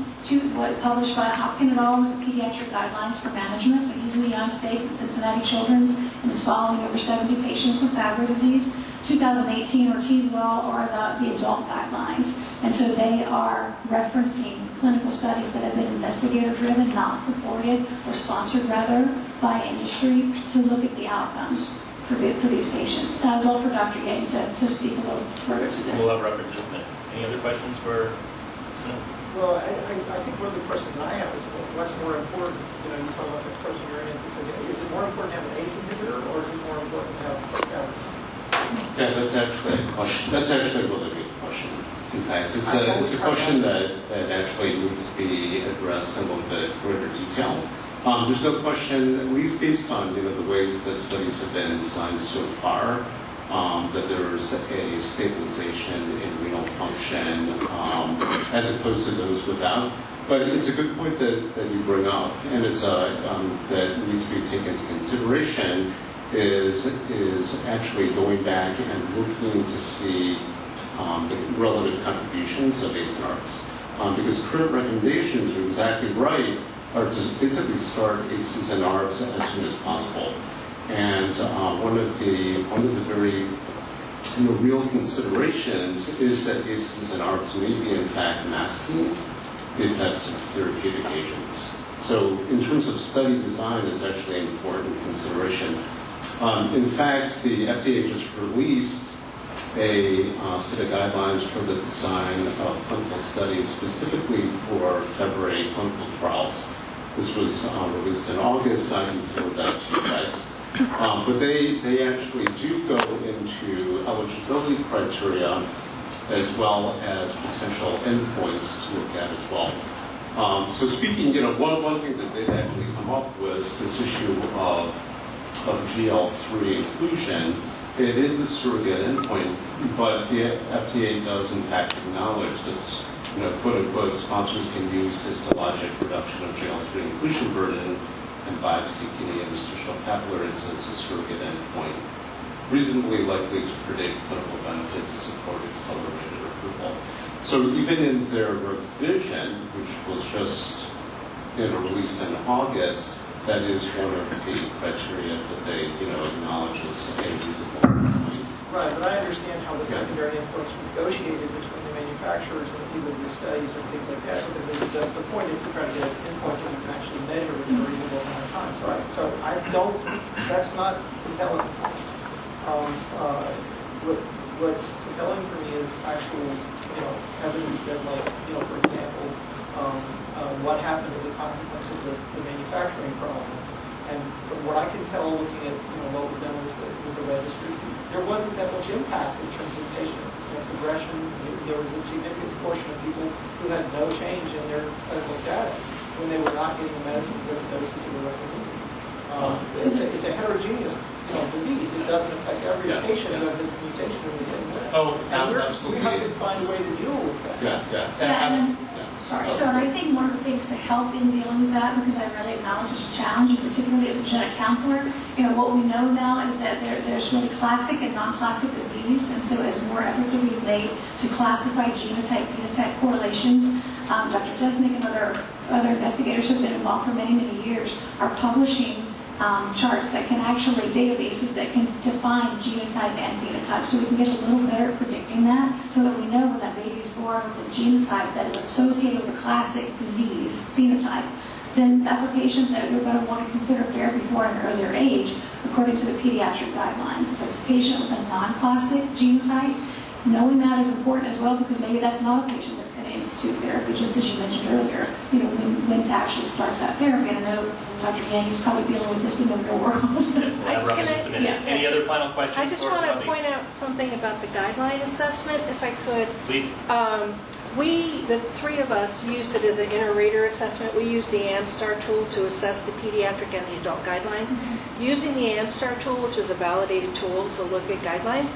what published by Hopkins et al. Was the Pediatric Guidelines for Management. So he's in the United States at Cincinnati Children's and is following over 70 patients with Fabry disease. 2018, Ortiz et al. Are the adult guidelines. And so they are referencing clinical studies that have been investigator-driven, not supported, or sponsored rather, by industry to look at the outcomes for these patients. And I'd love for Dr. Yang to speak a little further to this. We'll have Robert in a minute. Any other questions for Sam? Well, I think one of the questions I have is what's more important? You talk about the person you're in. Is it more important to have an ACE inhibitor or is it more important to have Fabry? Yeah, that's actually a question. That's actually a really good question. In fact, it's a question that actually needs to be addressed in a little bit greater detail. There's no question, at least based on the ways that studies have been designed so far, that there's a stabilization in renal function as opposed to those without. But it's a good point that you bring up, and it's that needs to be taken into consideration. Is actually going back and looking to see the relative contributions of ACE and ARBs. Because current recommendations are exactly right, are to basically start ACEs and ARBs as soon as possible. And one of the very real considerations is that ACEs and ARBs may be in fact masking the effects of therapeutic agents. So in terms of study design is actually an important consideration. In fact, the FDA just released a set of guidelines for the design of clinical studies specifically for February clinical trials. This was released in August. I can forward that to you guys. But they actually do go into eligibility criteria as well as potential endpoints to look at as well. So speaking, one thing that did actually come up was this issue of GL3 inclusion. It is a surrogate endpoint, but the FDA does in fact acknowledge that, quote unquote, sponsors can use histologic reduction of GL3 inclusion burden and biopsy kidney interstitial capillaries as a surrogate endpoint, reasonably likely to predict clinical benefit to support accelerated approval. So even in their revision, which was just released in August, that is one of the criteria that they, acknowledge as a reasonable endpoint. Right, but I understand how the secondary endpoints were negotiated between the manufacturers and the people who do studies and things like that. Because the point is to try to get an endpoint that you can actually measure in a reasonable amount of time. So I don't. That's not compelling. What's compelling for me is actual, evidence that, for example, what happened as a consequence of the manufacturing problems. And from what I can tell, looking at what was done with the registry, there wasn't that much impact in terms of patient progression. There was a significant portion of people who had no change in their clinical status when they were not getting the medicine with the doses that were recommended. It's a heterogeneous disease. It doesn't affect every patient who has a mutation in the same way. Oh, and absolutely. We have to find a way to deal with that. Sorry. So I think one of the things to help in dealing with that, because I really acknowledge it's a challenge, and particularly as a genetic counselor, what we know now is that there's really classic and non-classic disease, and so as more efforts are being made to classify genotype-phenotype correlations, Dr. Desnick and other investigators who have been involved for many, many years are publishing charts that can actually, databases that can define genotype and phenotype, so we can get a little better at predicting that, so that we know when that baby's born with a genotype that is associated with a classic disease phenotype, then that's a patient that you're going to want to consider therapy for at an earlier age, according to the pediatric guidelines. If it's a patient with a non-classic genotype, knowing that is important as well, because maybe that's not a patient that's going to institute therapy, just as you mentioned earlier, when to actually start that therapy. And I know Dr. Yang is probably dealing with this in the real world. We'll have Russ in just a minute. Yeah. Any other final questions? I just for want to Robbie? point out something about the guideline assessment, if I could. Please. We, the three of us, used it as an inter-rater assessment. We used the ANSTAR tool to assess the pediatric and the adult guidelines. Using the ANSTAR tool, which is a validated tool to look at guidelines,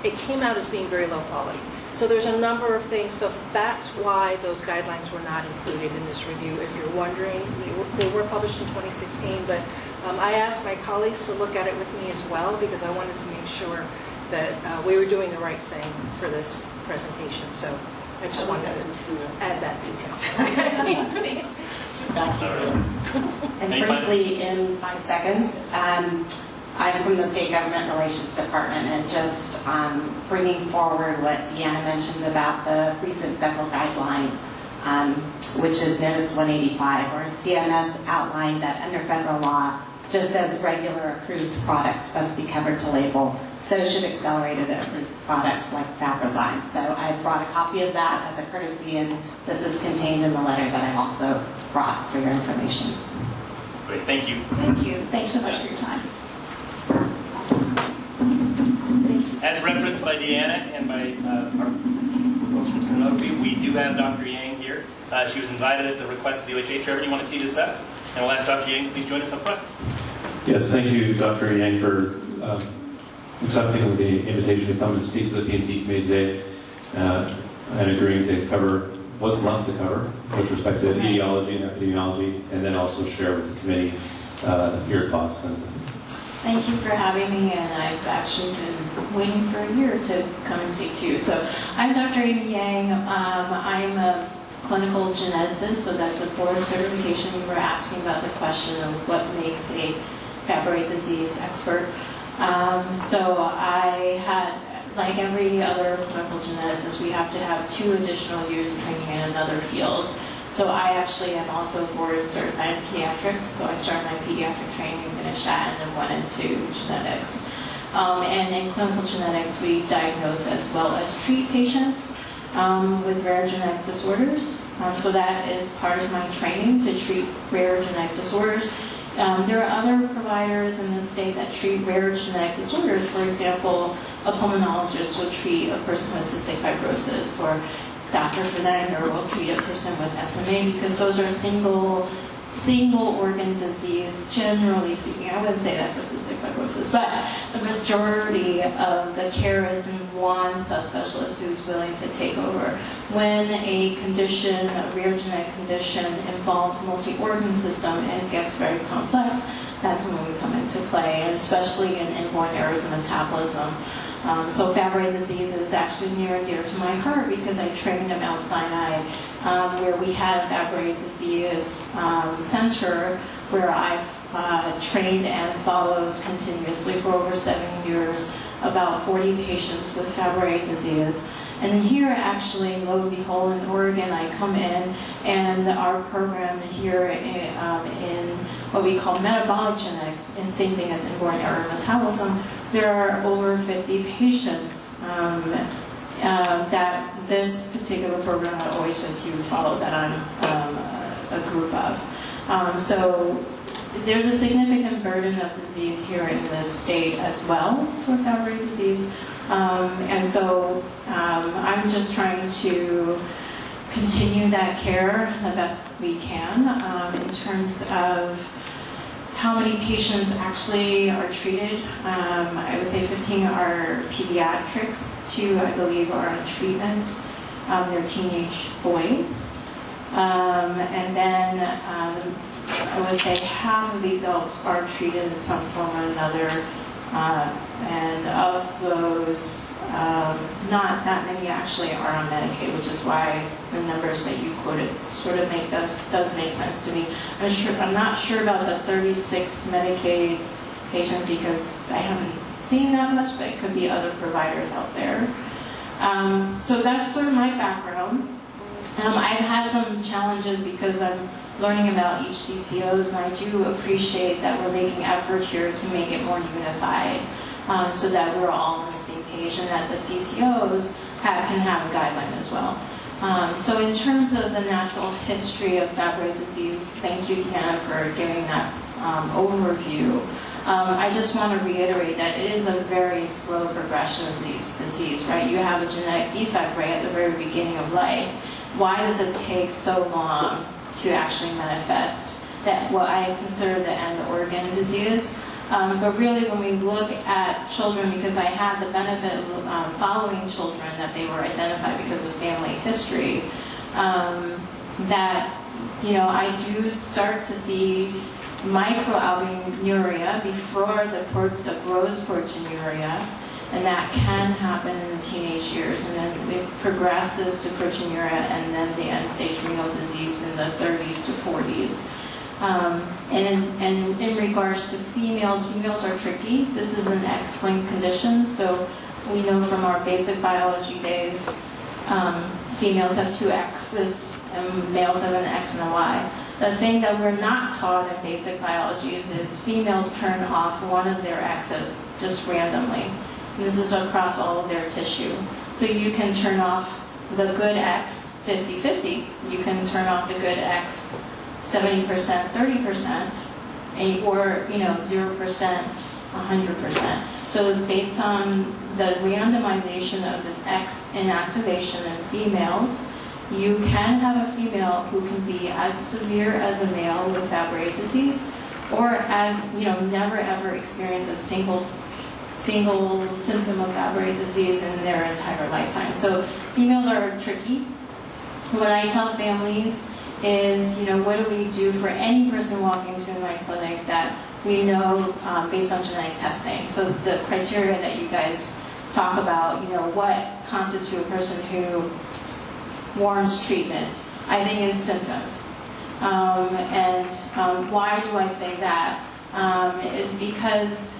it came out as being very low quality. So there's a number of things. So that's why those guidelines were not included in this review. If you're wondering, they were published in 2016, but I asked my colleagues to look at it with me as well, because I wanted to make sure that we were doing the right thing for this presentation. So I just wanted to add that detail. And Any briefly, in 5 seconds, I'm from the State Government Relations Department, and just bringing forward what Deanna mentioned about the recent federal guideline, which is Notice 185, where CMS outlined that under federal law, just as regular approved products must be covered to label, so should accelerated approved products like Fabrazyme. So I brought a copy of that as a courtesy, and this is contained in the letter that I also brought for your information. Great, thank you. Thank you. Thanks so much for your time. As referenced by Deanna and by our folks from Sanofi, we do have Dr. Yang here. She was invited at the request of the UHA. Trevor, do you want to tee this up? And we'll ask Dr. Yang to please join us up front. Yes, thank you, Dr. Yang, for accepting the invitation to come and speak to the P&T committee today and agreeing to cover what's left to cover with respect to etiology and epidemiology, and then also share with the committee your thoughts. And thank you for having me, and I've actually been waiting for a year to come and speak to you. So I'm Dr. Amy Yang. I'm a clinical geneticist, so that's a board certification. You were asking about the question of what makes a Fabry disease expert. So I had, like every other clinical geneticist, we have to have 2 additional years of training in another field. So I actually am also board certified in pediatrics, so I started my pediatric training, finished that, and then went into genetics. And in clinical genetics, we diagnose as well as treat patients with rare genetic disorders. So that is part of my training, to treat rare genetic disorders. There are other providers in the state that treat rare genetic disorders. For example, a pulmonologist will treat a person with cystic fibrosis, or Dr. Fernandez will treat a person with SMA, because those are single organ disease, generally speaking. I wouldn't say that for cystic fibrosis, but the majority of the care is in one subspecialist who's willing to take over. When a condition, a rare genetic condition, involves multi-organ system and it gets very complex, that's when we come into play, and especially in inborn errors of metabolism. So Fabry disease is actually near and dear to my heart, because I trained at Mount Sinai, where we had a Fabry disease center, where I've trained and followed continuously for over 7 years about 40 patients with Fabry disease. And here, actually, lo and behold, in Oregon, I come in, and our program here in what we call metabolic genetics, and same thing as inborn error metabolism, there are over 50 patients that this particular program at OHSU follow, that I'm a group of. So there's a significant burden of disease here in this state as well for Fabry disease. And so I'm just trying to continue that care the best we can in terms of how many patients actually are treated. I would say 15 are pediatrics, 2 I believe are on treatment. They're teenage boys. And then I would say half of the adults are treated in some form or another And of those, not that many actually are on Medicaid, which is why the numbers that you quoted sort of does make sense to me. I'm not sure about the 36 Medicaid patients because I haven't seen that much, but it could be other providers out there. So that's sort of my background. I've had some challenges because I'm learning about each CCOs, and I do appreciate that we're making effort here to make it more unified, so that we're all on the same page and that the CCOs can have a guideline as well. So in terms of the natural history of Fabry disease, thank you, Deanna, for giving that overview. I just want to reiterate that it is a very slow progression of this disease, right? You have a genetic defect right at the very beginning of life. Why does it take so long to actually manifest that what I consider the end organ disease? But really, when we look at children, because I had the benefit of following children that they were identified because of family history, that, you know, I do start to see microalbuminuria before the gross proteinuria, and that can happen in the teenage years, and then it progresses to proteinuria and then the end-stage renal disease in the 30s to 40s. And in regards to females are tricky. This is an X-linked condition, so we know from our basic biology days, females have two X's and males have an X and a Y. The thing that we're not taught in basic biology is females turn off one of their X's just randomly. This is across all of their tissue. So you can turn off the good X 50-50. You can turn off the good X 70%, 30%, or 0%, 100%. So based on the randomization of this X inactivation in females, you can have a female who can be as severe as a male with Fabry disease, or as never ever experience a single symptom of Fabry disease in their entire lifetime. So females are tricky. What I tell families is, what do we do for any person walking into my clinic that we know based on genetic testing? So the criteria that you guys talk about, what constitutes a person who warrants treatment, I think is symptoms. Why do I say that? Is because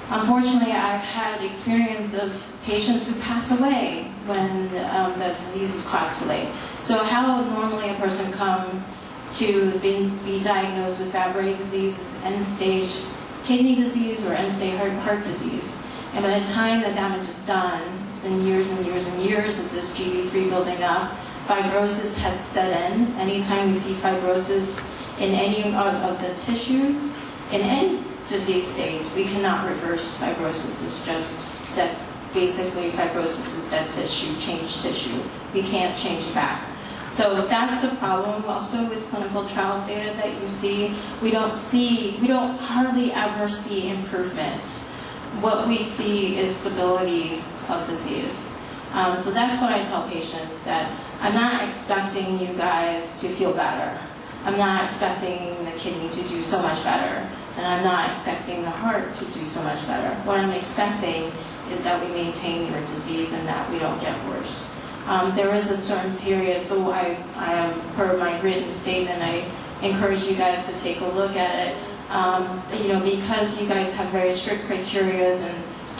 unfortunately I've had experience of patients who passed away when the disease is caught too late. So how normally a person comes to be diagnosed with Fabry disease is end-stage kidney disease or end-stage heart disease. And by the time the damage is done, it's been years and years and years of this GB3 building up. Fibrosis has set in. Anytime we see fibrosis in any of the tissues, in any disease stage, we cannot reverse fibrosis. It's just that basically fibrosis is dead tissue, changed tissue. We can't change it back. So that's the problem also with clinical trials data that you see. We don't hardly ever see improvement. What we see is stability of disease. So that's what I tell patients, that I'm not expecting you guys to feel better. I'm not expecting the kidney to do so much better. And I'm not expecting the heart to do so much better. What I'm expecting is that we maintain your disease and that we don't get worse. There is a certain period, so I per my written statement, I encourage you guys to take a look at it. Because you guys have very strict criteria and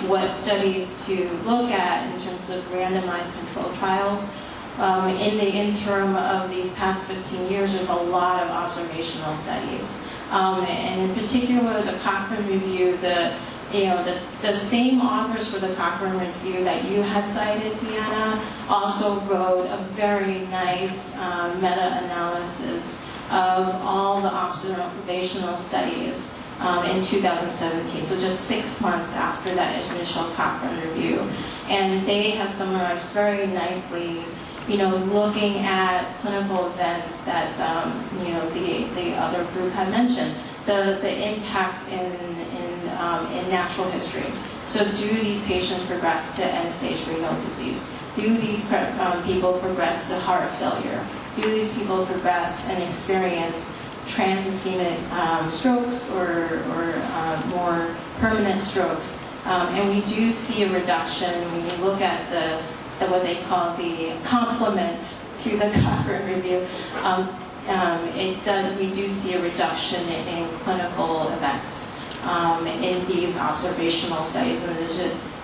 what studies to look at in terms of randomized controlled trials. In the interim of these past 15 years, there's a lot of observational studies. And in particular, the Cochrane review, the same authors for the Cochrane review that you had cited, Deanna, also wrote a very nice meta-analysis of all the observational studies in 2017, so just 6 months after that initial Cochrane review. And they have summarized very nicely, looking at clinical events that, the other group had mentioned, the impact in natural history. So do these patients progress to end-stage renal disease? Do these people progress to heart failure? Do these people progress and experience trans-ischemic strokes or more permanent strokes. And we do see a reduction when you look at the what they call the complement to the Cochrane review. We do see a reduction in clinical events in these observational studies.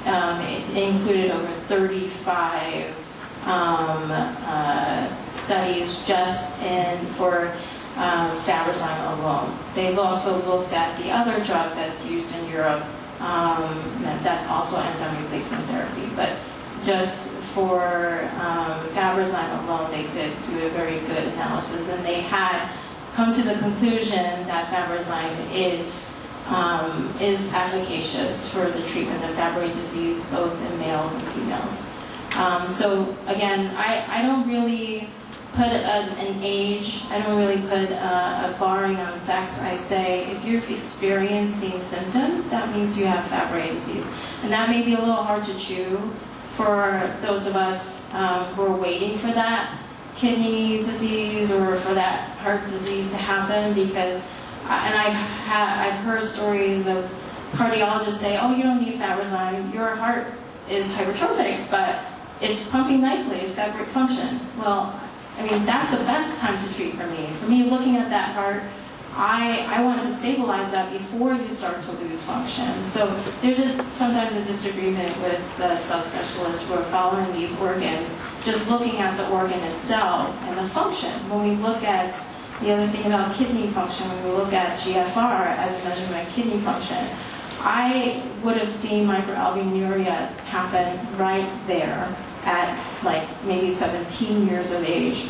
And it included over 35 studies just for Fabrazyme alone. They've also looked at the other drug that's used in Europe, that's also enzyme replacement therapy. But just for Fabrazyme alone, they did do a very good analysis, and they had come to the conclusion that Fabrazyme is efficacious for the treatment of Fabry disease, both in males and females. So again, I don't really put an age, I don't really put a barring on sex. I say if you're experiencing symptoms, that means you have Fabry disease. And that may be a little hard to chew for those of us who are waiting for that kidney disease or for that heart disease to happen, because, and I've heard stories of cardiologists say, oh, you don't need Fabrazyme, your heart is hypertrophic, but it's pumping nicely, it's got great function. Well, I mean, that's the best time to treat for me. For me, looking at that heart, I want to stabilize that before you start to lose function. So there's sometimes a disagreement with the subspecialists who are following these organs, just looking at the organ itself and the function. When we look at the other thing about kidney function, when we look at GFR as a measurement of kidney function, I would have seen microalbuminuria happen right there at like maybe 17 years of age,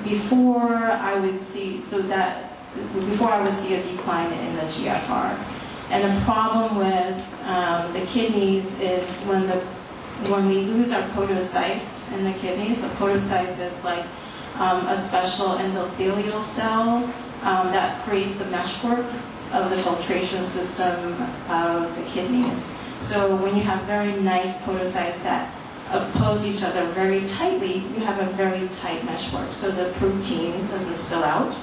before I would see a decline in the GFR. And the problem with the kidneys is when we lose our podocytes in the kidneys. The podocytes is like a special endothelial cell that creates the meshwork of the filtration system of the kidneys. So when you have very nice podocytes that oppose each other very tightly, you have a very tight meshwork, so the protein doesn't spill out.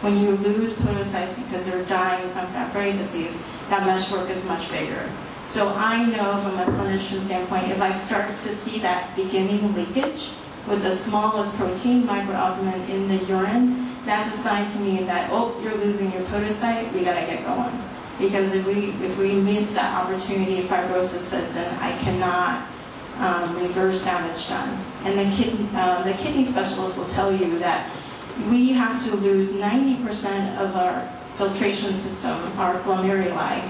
When you lose podocytes because they're dying from Fabry disease, that meshwork is much bigger. So I know from a clinician standpoint, if I start to see that beginning leakage with the smallest protein, microalbumin, in the urine, that's a sign to me that, oh, you're losing your podocyte, we gotta get going. Because if we miss that opportunity, fibrosis sets in, I cannot reverse damage done. And the kidney specialist will tell you that we have to lose 90% of our filtration system, our glomeruli,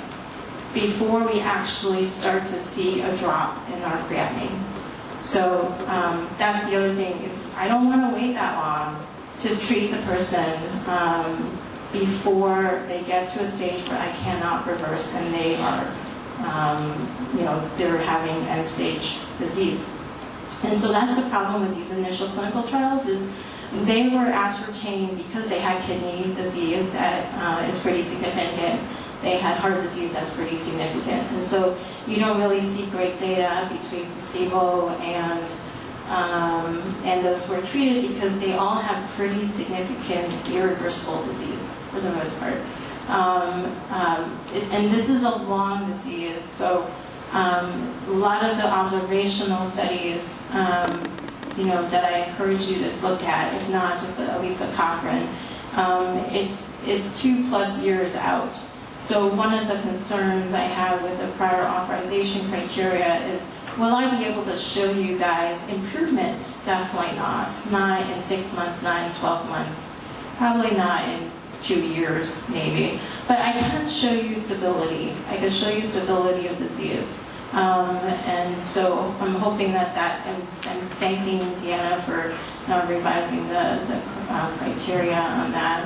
before we actually start to see a drop in our creatinine. So that's the other thing, is I don't want to wait that long to treat the person before they get to a stage where I cannot reverse and they are they're having end-stage disease. And so that's the problem with these initial clinical trials, is they were ascertained because they had kidney disease that is pretty significant. They had heart disease that's pretty significant. And so you don't really see great data between placebo and those who are treated, because they all have pretty significant irreversible disease for the most part. And this is a long disease, so a lot of the observational studies, that I encourage you to look at, if not just at least a Cochrane, it's 2+ years out. So one of the concerns I have with the prior authorization criteria is, will I be able to show you guys improvement? Definitely not. Not in 6 months, not in 12 months, probably not in 2 years, maybe. But I can show you stability. I can show you stability of disease. And so I'm hoping that I'm thanking Deanna for revising the criteria on that.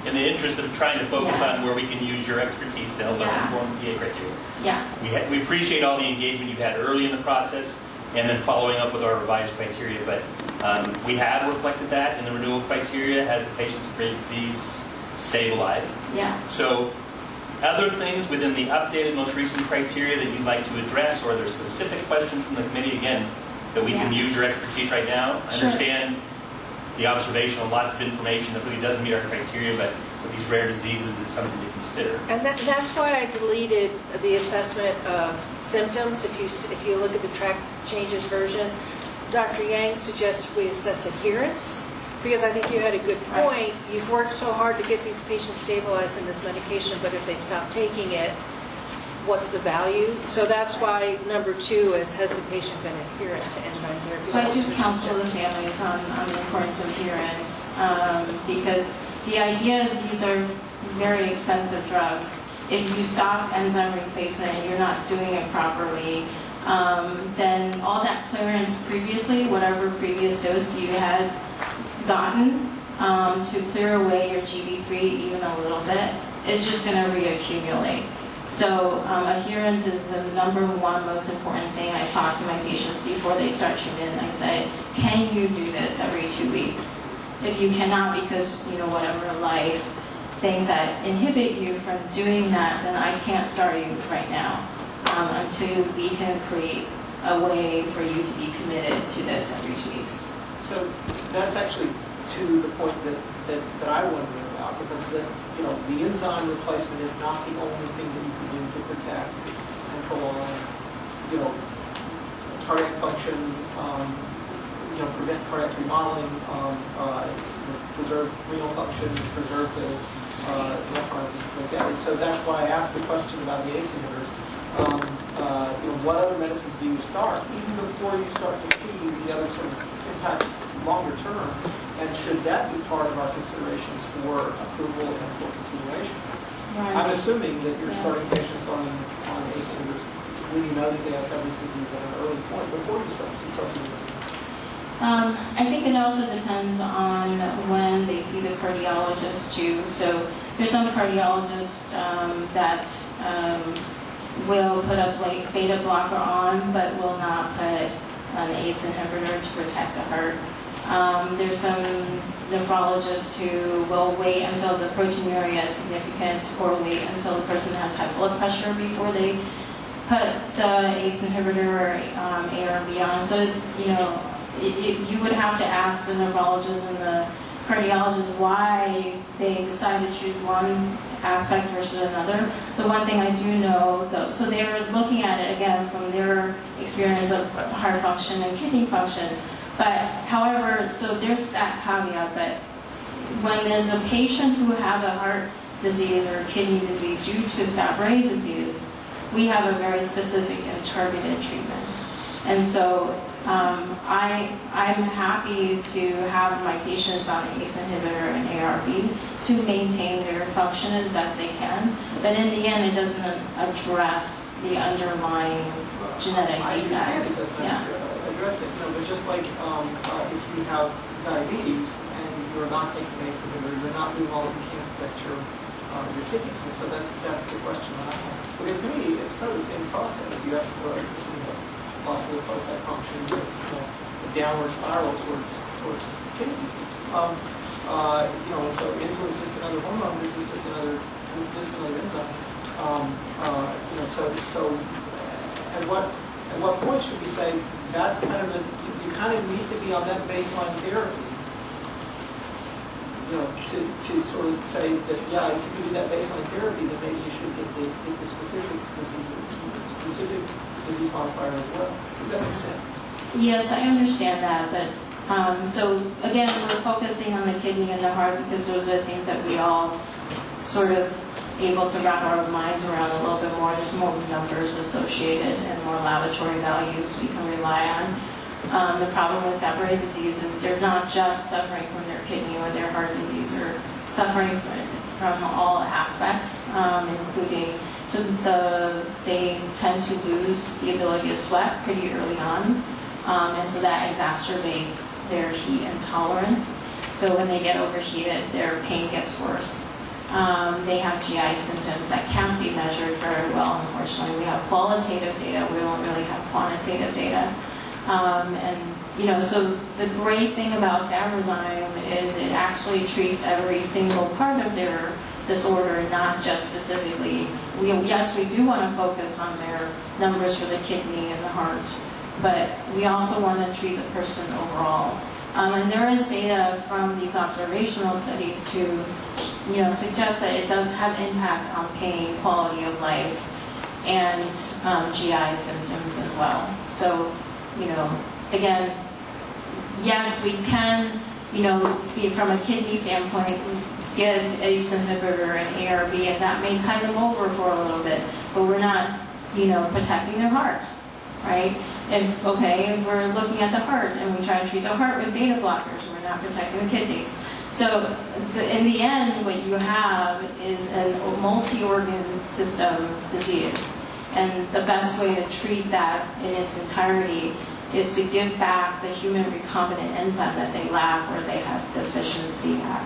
In the interest of trying to focus on where we can use your expertise to help us inform the PA criteria. Yeah. We appreciate all the engagement you've had early in the process and then following up with our revised criteria, but we have reflected that in the renewal criteria as the patient's Fabry disease stabilized. Yeah. So other things within the updated, most recent criteria that you'd like to address, or are there specific questions from the committee, again, that we can use your expertise right now? I understand the observational, lots of information that really doesn't meet our criteria, but with these rare diseases, it's something to consider. And that's why I deleted the assessment of symptoms. If you look at the track changes version, Dr. Yang suggests we assess adherence, because I think you had a good point. You've worked so hard to get these patients stabilized in this medication, but if they stop taking it, what's the value? So that's why number 2 is, has the patient been adherent to enzyme therapy? So I do counsel the families on the importance of adherence, because the idea is these are very expensive drugs. If you stop enzyme replacement and you're not doing it properly, then all that clearance previously, whatever previous dose you had gotten to clear away your GB3 even a little bit, is just going to reaccumulate. So adherence is the number 1 most important thing. I talk to my patients before they start treatment. I say, can you do this every 2 weeks? If you cannot, because whatever life, things that inhibit you from doing that, then I can't start you right now until we can create a way for you to be committed to this every 2 weeks. So that's actually to the point that I wonder about, because the enzyme replacement is not the only thing that you can do to protect and prolong, cardiac function, prevent cardiac remodeling, preserve renal function, preserve the nephrons and things like that. And so that's why I asked the question about the ACE inhibitors. What other medicines do you start even before you start to see the other sort of impacts longer term? And should that be part of our considerations for approval and for continuation? Right. I'm assuming that you're starting patients on ACE inhibitors when you know that they have Fabry's disease at an early point before you start something. I think it also depends on when they see the cardiologist too. So there's some cardiologists that will put a beta blocker on, but will not put an ACE inhibitor to protect the heart. There's some nephrologists who will wait until the proteinuria is significant, or wait until the person has high blood pressure before they put the ACE inhibitor or ARB on. So it's, you would have to ask the nephrologist and the cardiologist why they decide to choose one aspect versus another. The one thing I do know, though, so they're looking at it again from their experience of heart function and kidney function. But however, so there's that caveat, but when there's a patient who have a heart disease or kidney disease due to Fabry disease, we have a very specific and targeted treatment. And so I'm happy to have my patients on ACE inhibitor and ARB to maintain their function as best they can. But in the end, it doesn't address the underlying genetic defect. Yeah. Address it, but just like if you have diabetes and you're not taking ACE inhibitor, you're not doing all that you can to protect your kidneys. And so that's the question that I have. Because to me, it's kind of the same process. You have sclerosis and loss of lymphocyte function, the downward spiral towards kidney disease. And so insulin is just another hormone. This is just another enzyme. So at what point should we say that's kind of you kind of need to be on that baseline therapy, to sort of say that, yeah, if you do that baseline therapy, then maybe you should get the specific disease modifier as well. Does that make sense? Yes, I understand that, but so again, we're focusing on the kidney and the heart because those are the things that we all sort of able to wrap our minds around a little bit more. There's more numbers associated and more laboratory values we can rely on. The problem with Fabry disease is they're not just suffering from their kidney or their heart disease, they're suffering from all aspects, including, so they tend to lose the ability to sweat pretty early on, and so that exacerbates their heat intolerance. So when they get overheated, their pain gets worse. They have GI symptoms that can't be measured very well, unfortunately. We have qualitative data, we don't really have quantitative data. So the great thing about Fabrazyme is it actually treats every single part of their disorder, not just specifically. Yes, we do want to focus on their numbers for the kidney and the heart, but we also want to treat the person overall. And there is data from these observational studies to suggests that it does have impact on pain, quality of life, and GI symptoms as well. So, again, yes, we can, from a kidney standpoint, give ACE inhibitor and ARB, and that may tide them over for a little bit, but we're not, protecting their heart, right? If we're looking at the heart and we try to treat the heart with beta blockers, we're not protecting the kidneys. So in the end, what you have is a multi-organ system disease. And the best way to treat that in its entirety is to give back the human recombinant enzyme that they lack or they have deficiency at.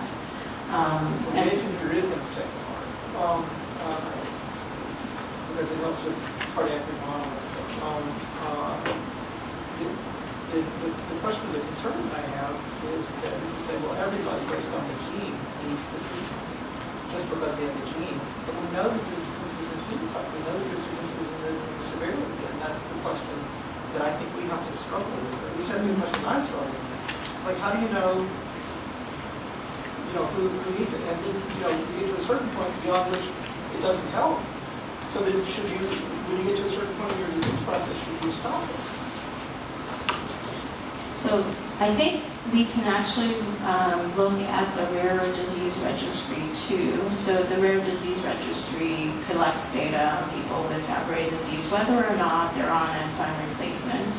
The ACE inhibitor is going to protect the heart because it helps with cardiac remodeling. The question, the concern I have is that you say, well, everybody based on the gene needs the treatment just because they have the gene. But we know that there's differences in phenotype. We know that there's differences in the severity, and that's the question that I think we have to struggle with. Or at least that's the question I'm struggling with. It's like, how do you know, who needs it? And then, you get to a certain point beyond which it doesn't help. So then when you get to a certain point in your disease process, should you stop it? So I think we can actually look at the rare disease registry too. So the rare disease registry collects data on people with Fabry disease, whether or not they're on enzyme replacement,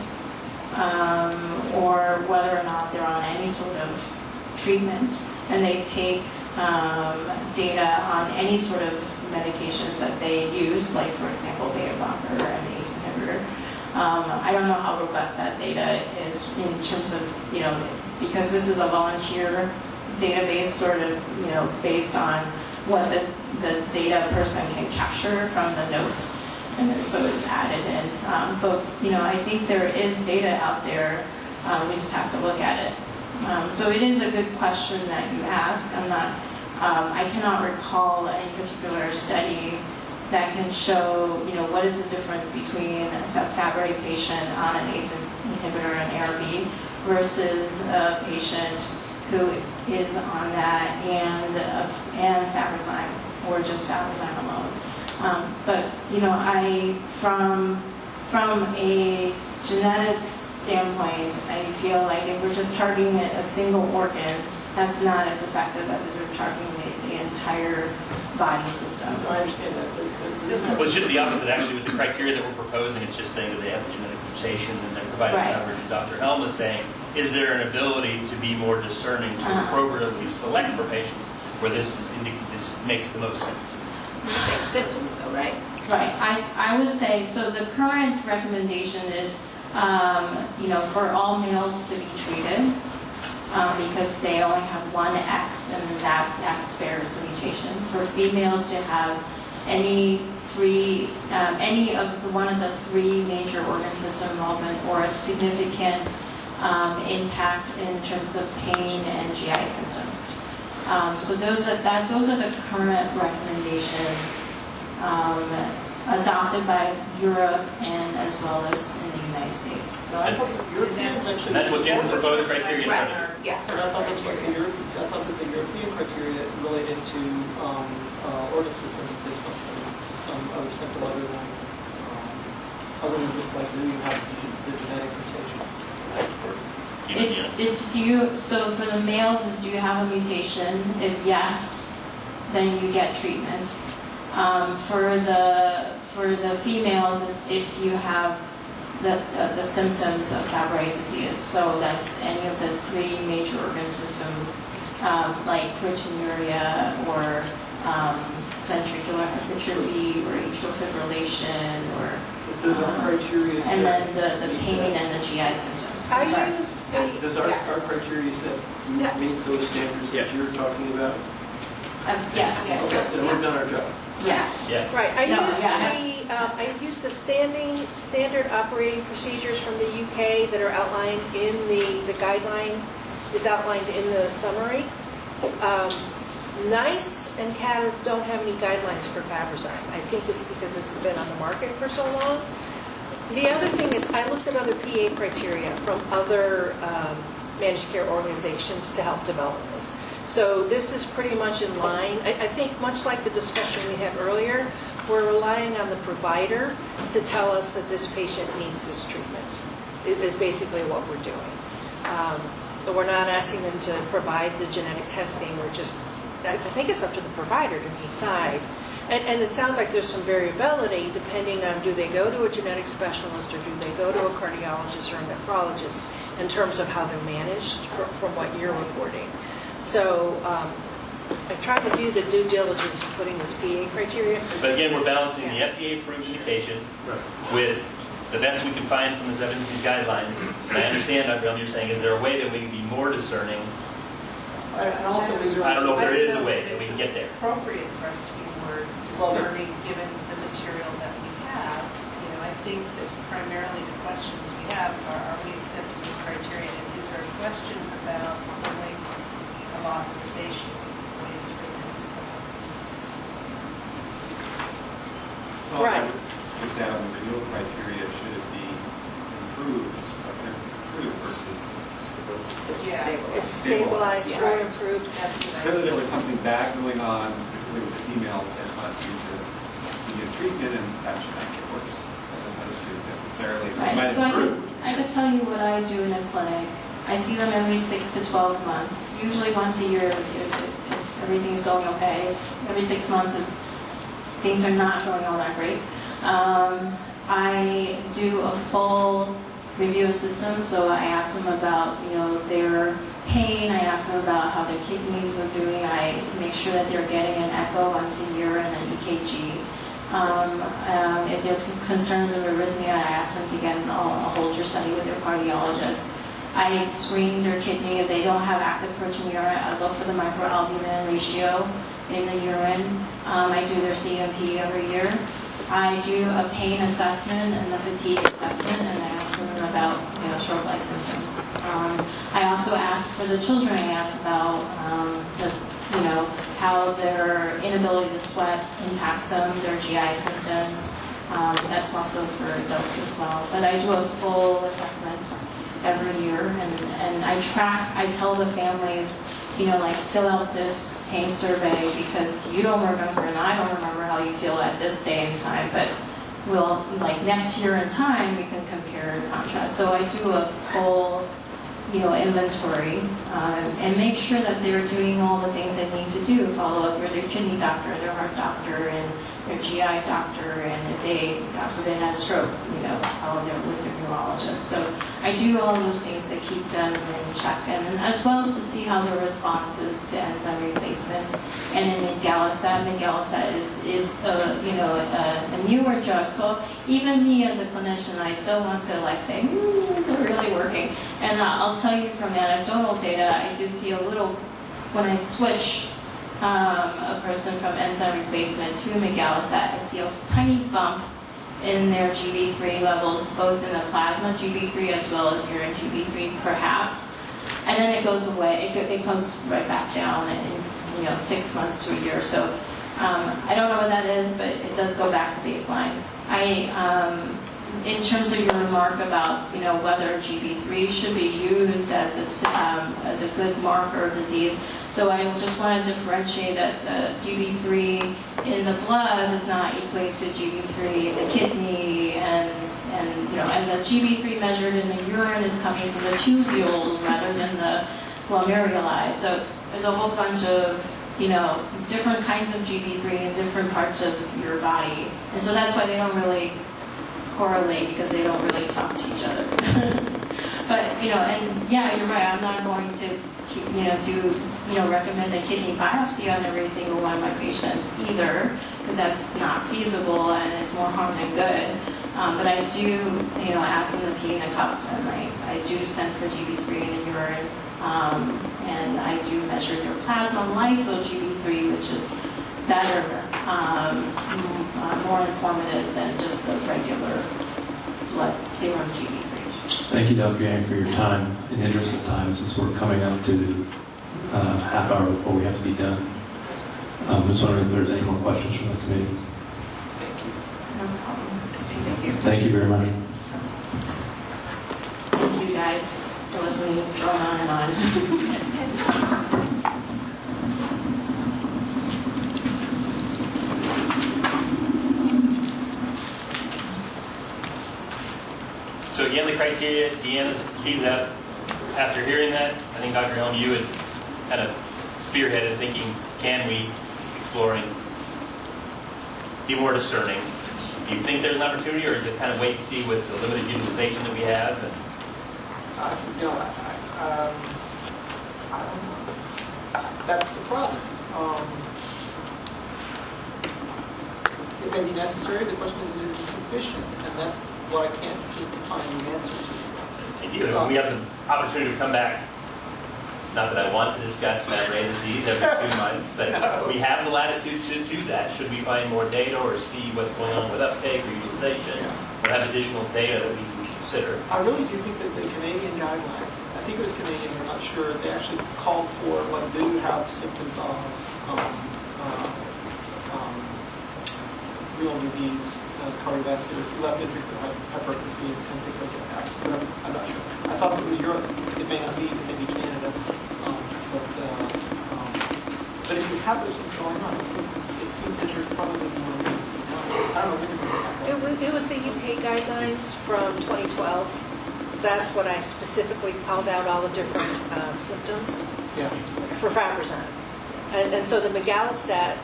or whether or not they're on any sort of treatment. And they take data on any sort of medications that they use, like for example, beta blocker and ACE inhibitor. I don't know how robust that data is in terms of, because this is a volunteer database sort of, based on what the data person can capture from the notes. And then, so it's added in. But, I think there is data out there. We just have to look at it. So it is a good question that you ask. I cannot recall any particular study that can show, what is the difference between a Fabry patient on an ACE inhibitor and ARB versus a patient who is on that and Fabrazyme or just Fabrazyme alone. But from a genetics standpoint, I feel like if we're just targeting a single organ, that's not as effective as we're targeting the entire body system. I understand that. Well, it's just the opposite, actually, with the criteria that we're proposing. It's just saying that they have the genetic mutation, and then providing coverage. And Dr. Helm is saying, is there an ability to be more discerning to appropriately select for patients where this makes the most sense? You're saying symptoms, though, right? Right. I would say, so the current recommendation is, for all males to be treated because they only have one X and that X bears the mutation. For females to have any one of the three major organ system involvement or a significant impact in terms of pain and GI symptoms. So those are the current recommendations adopted by Europe and as well as in the United States. That's what Jan's proposed criteria. Right. Yeah. And I thought that the European criteria related to organ system dysfunction, some other symptom other than just like, do you have the genetic mutation? So for the males, is do you have a mutation? If yes, then you get treatment. For the females, it's if you have the symptoms of Fabry disease. So that's any of the three major organ systems, like proteinuria or ventricular hypertrophy or atrial fibrillation, or those are criteria. And then the pain and the GI symptoms. Does our criteria set meet those standards that you're talking about? Yes. Okay, then we've done our job. Yes. Yeah. Right. I used the standard operating procedures from the UK that are outlined in the guideline, is outlined in the summary. NICE and CADIS don't have any guidelines for Fabrazyme. I think it's because it's been on the market for so long. The other thing is I looked at other PA criteria from other managed care organizations to help develop this. So this is pretty much in line. I think much like the discussion we had earlier, we're relying on the provider to tell us that this patient needs this treatment, is basically what we're doing. But we're not asking them to provide the genetic testing. We're just, I think it's up to the provider to decide. And it sounds like there's some variability depending on do they go to a genetic specialist or do they go to a cardiologist or a nephrologist in terms of how they're managed from what you're reporting. So I tried to do the due diligence of putting this PA criteria. But again, we're balancing the FDA-approved indication with the best we can find from the evidence-based guidelines. And I understand, Dr. Elm, you're saying, is there a way that we can be more discerning? And also, is there? I don't know if there is a way that that we can get there. It's appropriate for us to be more discerning given the material that we have. You know, I think that primarily the questions we have are we accepting this criteria? And is there a question about the length of authorization? Is the way it's written. Well, Right. I would just add on the renewal criteria, should it be improved versus Yeah. It's stabilized or improved. Clearly there was something bad going on, particularly with the females, that caused you to need treatment, and that should not get worse as opposed to necessarily it might Right, so improve. I could tell you what I do in a clinic. I see them every 6 to 12 months, usually once a year if everything's going okay. It's every 6 months if things are not going all that great. I do a full review of systems, so I ask them about, their pain, I ask them about how their kidneys are doing, I make sure that they're getting an echo once a year and an EKG. If there's concerns of arrhythmia, I ask them to get a Holter study with their cardiologist. I screen their kidney. If they don't have active proteinuria, I look for the microalbumin ratio in the urine. I do their CMP every year. I do a pain assessment and a fatigue assessment, and I ask them about short life symptoms. I also ask for the children. I ask about how their inability to sweat impacts them, their GI symptoms. That's also for adults as well. But I do a full assessment every year, and I tell the families, fill out this pain survey because you don't remember and I don't remember how you feel at this day and time, but we'll, next year in time, we can compare and contrast. So I do a full, inventory and make sure that they're doing all the things they need to do, follow up with their kidney doctor, their heart doctor, and their GI doctor, and if they, God forbid, had a stroke, follow them with their neurologist. So I do all those things to keep them in check, and as well as to see how their response is to enzyme replacement. And in migalastat is a newer drug. So even me as a clinician, I still want to say, is it really working? And I'll tell you from anecdotal data, I do see a little, when I switch a person from enzyme replacement to migalastat, I see a tiny bump in their GB3 levels, both in the plasma GB3 as well as urine GB3 perhaps. And then it goes away, it goes right back down in 6 months to a year. So I don't know what that is, but it does go back to baseline. In terms of your remark about whether GB3 should be used as a good marker of disease, so I just want to differentiate that the GB3 in the blood does not equate to GB3 in the kidney, and the GB3 measured in the urine is coming from the tubules rather than the glomeruli. So there's a whole bunch of different kinds of GB3 in different parts of your body, and so that's why they don't really correlate, because they don't really talk to each other. But and yeah, you're right. I'm not going to recommend a kidney biopsy on every single one of my patients either, because that's not feasible and it's more harm than good. But I do, ask them to pee in a cup, and I do send for GB3 in the urine, and I do measure their plasma lyso GB3, which is better, more informative than just the regular blood serum GB3. Thank you, Dr. Yang, for your time. In the interest of time, since we're coming up to half hour before we have to be done, I'm just wondering if there's any more questions from the committee. No problem. Thank you very much. Thank you guys for listening, going on and on. again, the criteria, Deanna's teed it up. After hearing that, I think Dr. Helm, you had kind of spearheaded thinking, can we exploring, be more discerning? Do you think there's an opportunity, or is it kind of wait and see with the limited utilization that we have? And I don't know. That's the problem. It may be necessary. The question is it sufficient? And that's what I can't seem to find the answer to. we have the opportunity to come back. Not that I want to discuss Fabry disease every 2 months, but we have the latitude to do that. Should we find more data or see what's going on with uptake or utilization, or have additional data that we can consider? I really do think that the Canadian guidelines, I think it was Canadian, I'm not sure, they actually called for, like, do you have symptoms of renal disease, cardiovascular, left ventricular hypertrophy, and things like that. I'm not sure. I thought it was Europe. It may not be, it may be Canada. But if you have those things going on, it seems that there's probably more needs to be done. I don't know. It was the UK guidelines from 2012. That's what I specifically called out, all the different symptoms for Fabrazyme. And so the Megalostat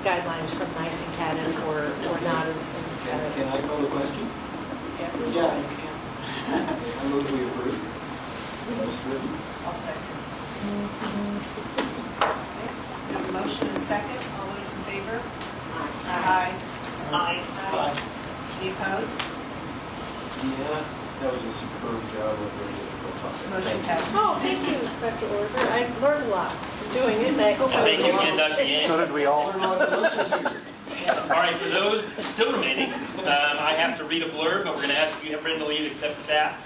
guidelines from NICE and CADIF were not as... Can I call the question? Yes. Yeah, you can. I move we approve. I'll second. We have a motion and a second. All those in favor? Aye. Aye. Any opposed? Yeah, that was a superb job of a very difficult topic. Motion passes. Oh, thank you, Dr. Orger. I learned a lot from doing it, and I hope Thank you again, Dr. Yang. So did we all. All right, for those still remaining, I have to read a blurb, but we're going to ask if you have Brenda leave except staff,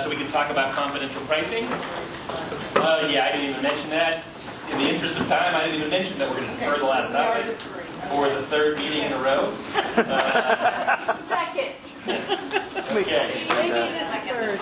so we can talk about confidential pricing. Yeah, I didn't even mention that. Just in the interest of time, I didn't even mention that we're going to defer the last topic for the third meeting in a row. Second. Okay. Maybe it is a third.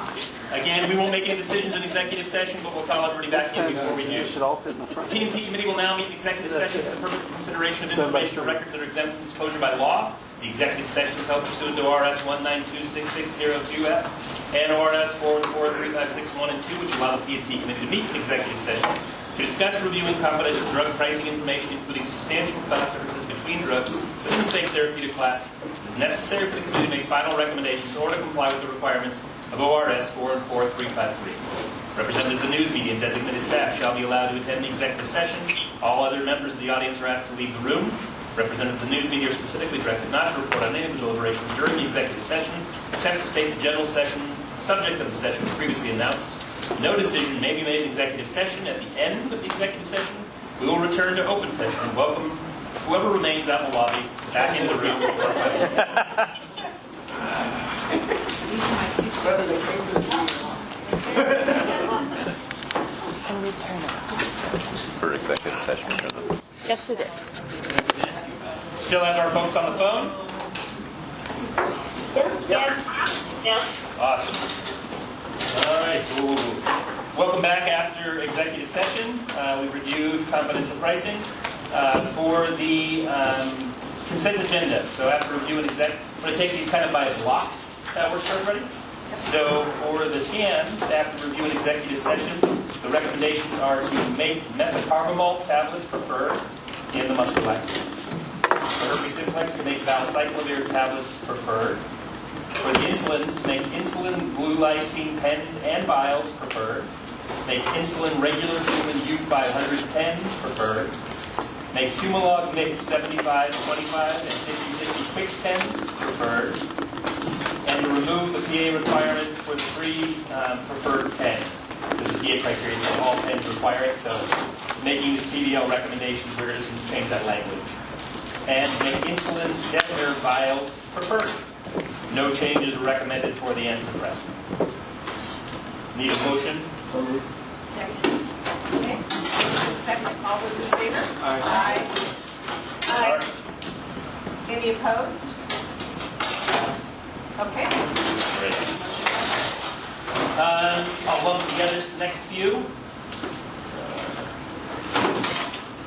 Again, we won't make any decisions in executive session, but we'll call everybody back in before we do. It should all fit in the front. The P&T committee will now meet in executive session for the purpose of consideration of information or records that are exempt from disclosure by law. The executive session is held pursuant to ORS 1926602F and ORS 4143561 and 2, which allow the P&T committee to meet in executive session to discuss reviewing confidential drug pricing information, including substantial cost differences between drugs within the same therapeutic class. It is necessary for the committee to make final recommendations or to comply with the requirements of ORS 44353. Representatives of the news media and designated staff shall be allowed to attend the executive session. All other members of the audience are asked to leave the room. Representatives of the news media are specifically directed not to report on any of the deliberations during the executive session, except to state the general session subject of the session was previously announced. No decision may be made in executive session. At the end of the executive session, we will return to open session and welcome whoever remains out in the lobby back into the room for our final session. Whether they came to the meeting or not. For executive session. Yes, it is. Still have our folks on the phone? Yeah. Awesome. All right, so welcome back after executive session. We reviewed confidential pricing for the consent agenda. So after reviewing I'm going to take these kind of by blocks. That works for everybody? So for the scans, after reviewing executive session, the recommendations are to make methocarbamol tablets preferred in the muscle relaxants. For herpes simplex, to make valacyclovir tablets preferred. For the insulins, to make insulin blue lysine pens and vials preferred. Make insulin regular human U510 preferred. Make Humalog mix 75-25 and 50-50 quick pens preferred. And to remove the PA requirement for the 3 preferred pens. Because the PA criteria says all pens require it, so making these PBL recommendations, we're just going to change that language. And make insulin Dettner vials preferred. No changes are recommended for the antidepressant. Need a motion? So moved. Second. Okay. Second. All those in favor? Aye. Aye. Any opposed? Okay. Great. I'll lump together the next few.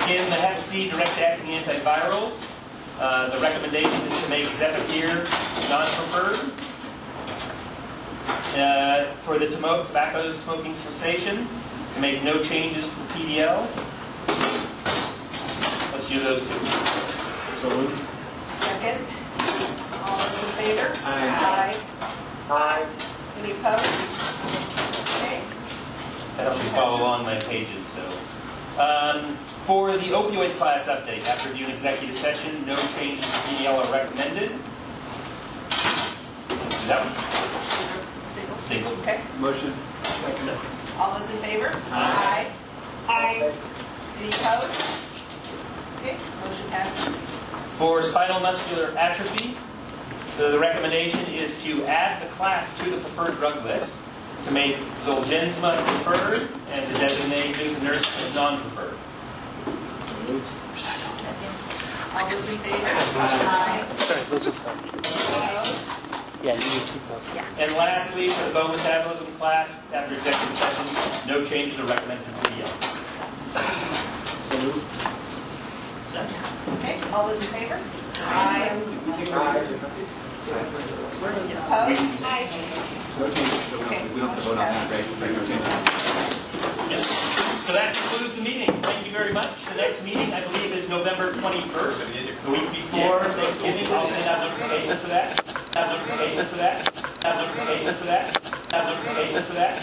In the Hep C direct-acting antivirals, the recommendation is to make Zepatier non-preferred. For the tobacco smoking cessation, to make no changes to the PDL. Let's do those two. Second. All those in favor? Aye. Aye. Any opposed? Okay. That should follow along my pages. So, for the opioid class update, after reviewing executive session, no changes to PDL are recommended. Let's do that one. Single. Okay. Motion. All those in favor? Aye. Aye. Any opposed? Okay, motion passes. For spinal muscular atrophy, the recommendation is to add the class to the preferred drug list, to make Zolgensma preferred, and to designate nusinersen as non-preferred. All those in favor? Aye. Opposed? Yeah, you need to keep those. And lastly, for the bone metabolism class, after executive session, no changes are recommended in PDL. So moved. Okay, all those in favor? Aye. Opposed? No changes, so we don't have to vote on that, right? No changes. Yes. So that concludes the meeting. Thank you very much. The next meeting, I believe, is November 21st, the week before Thanksgiving. I'll send out notifications for that.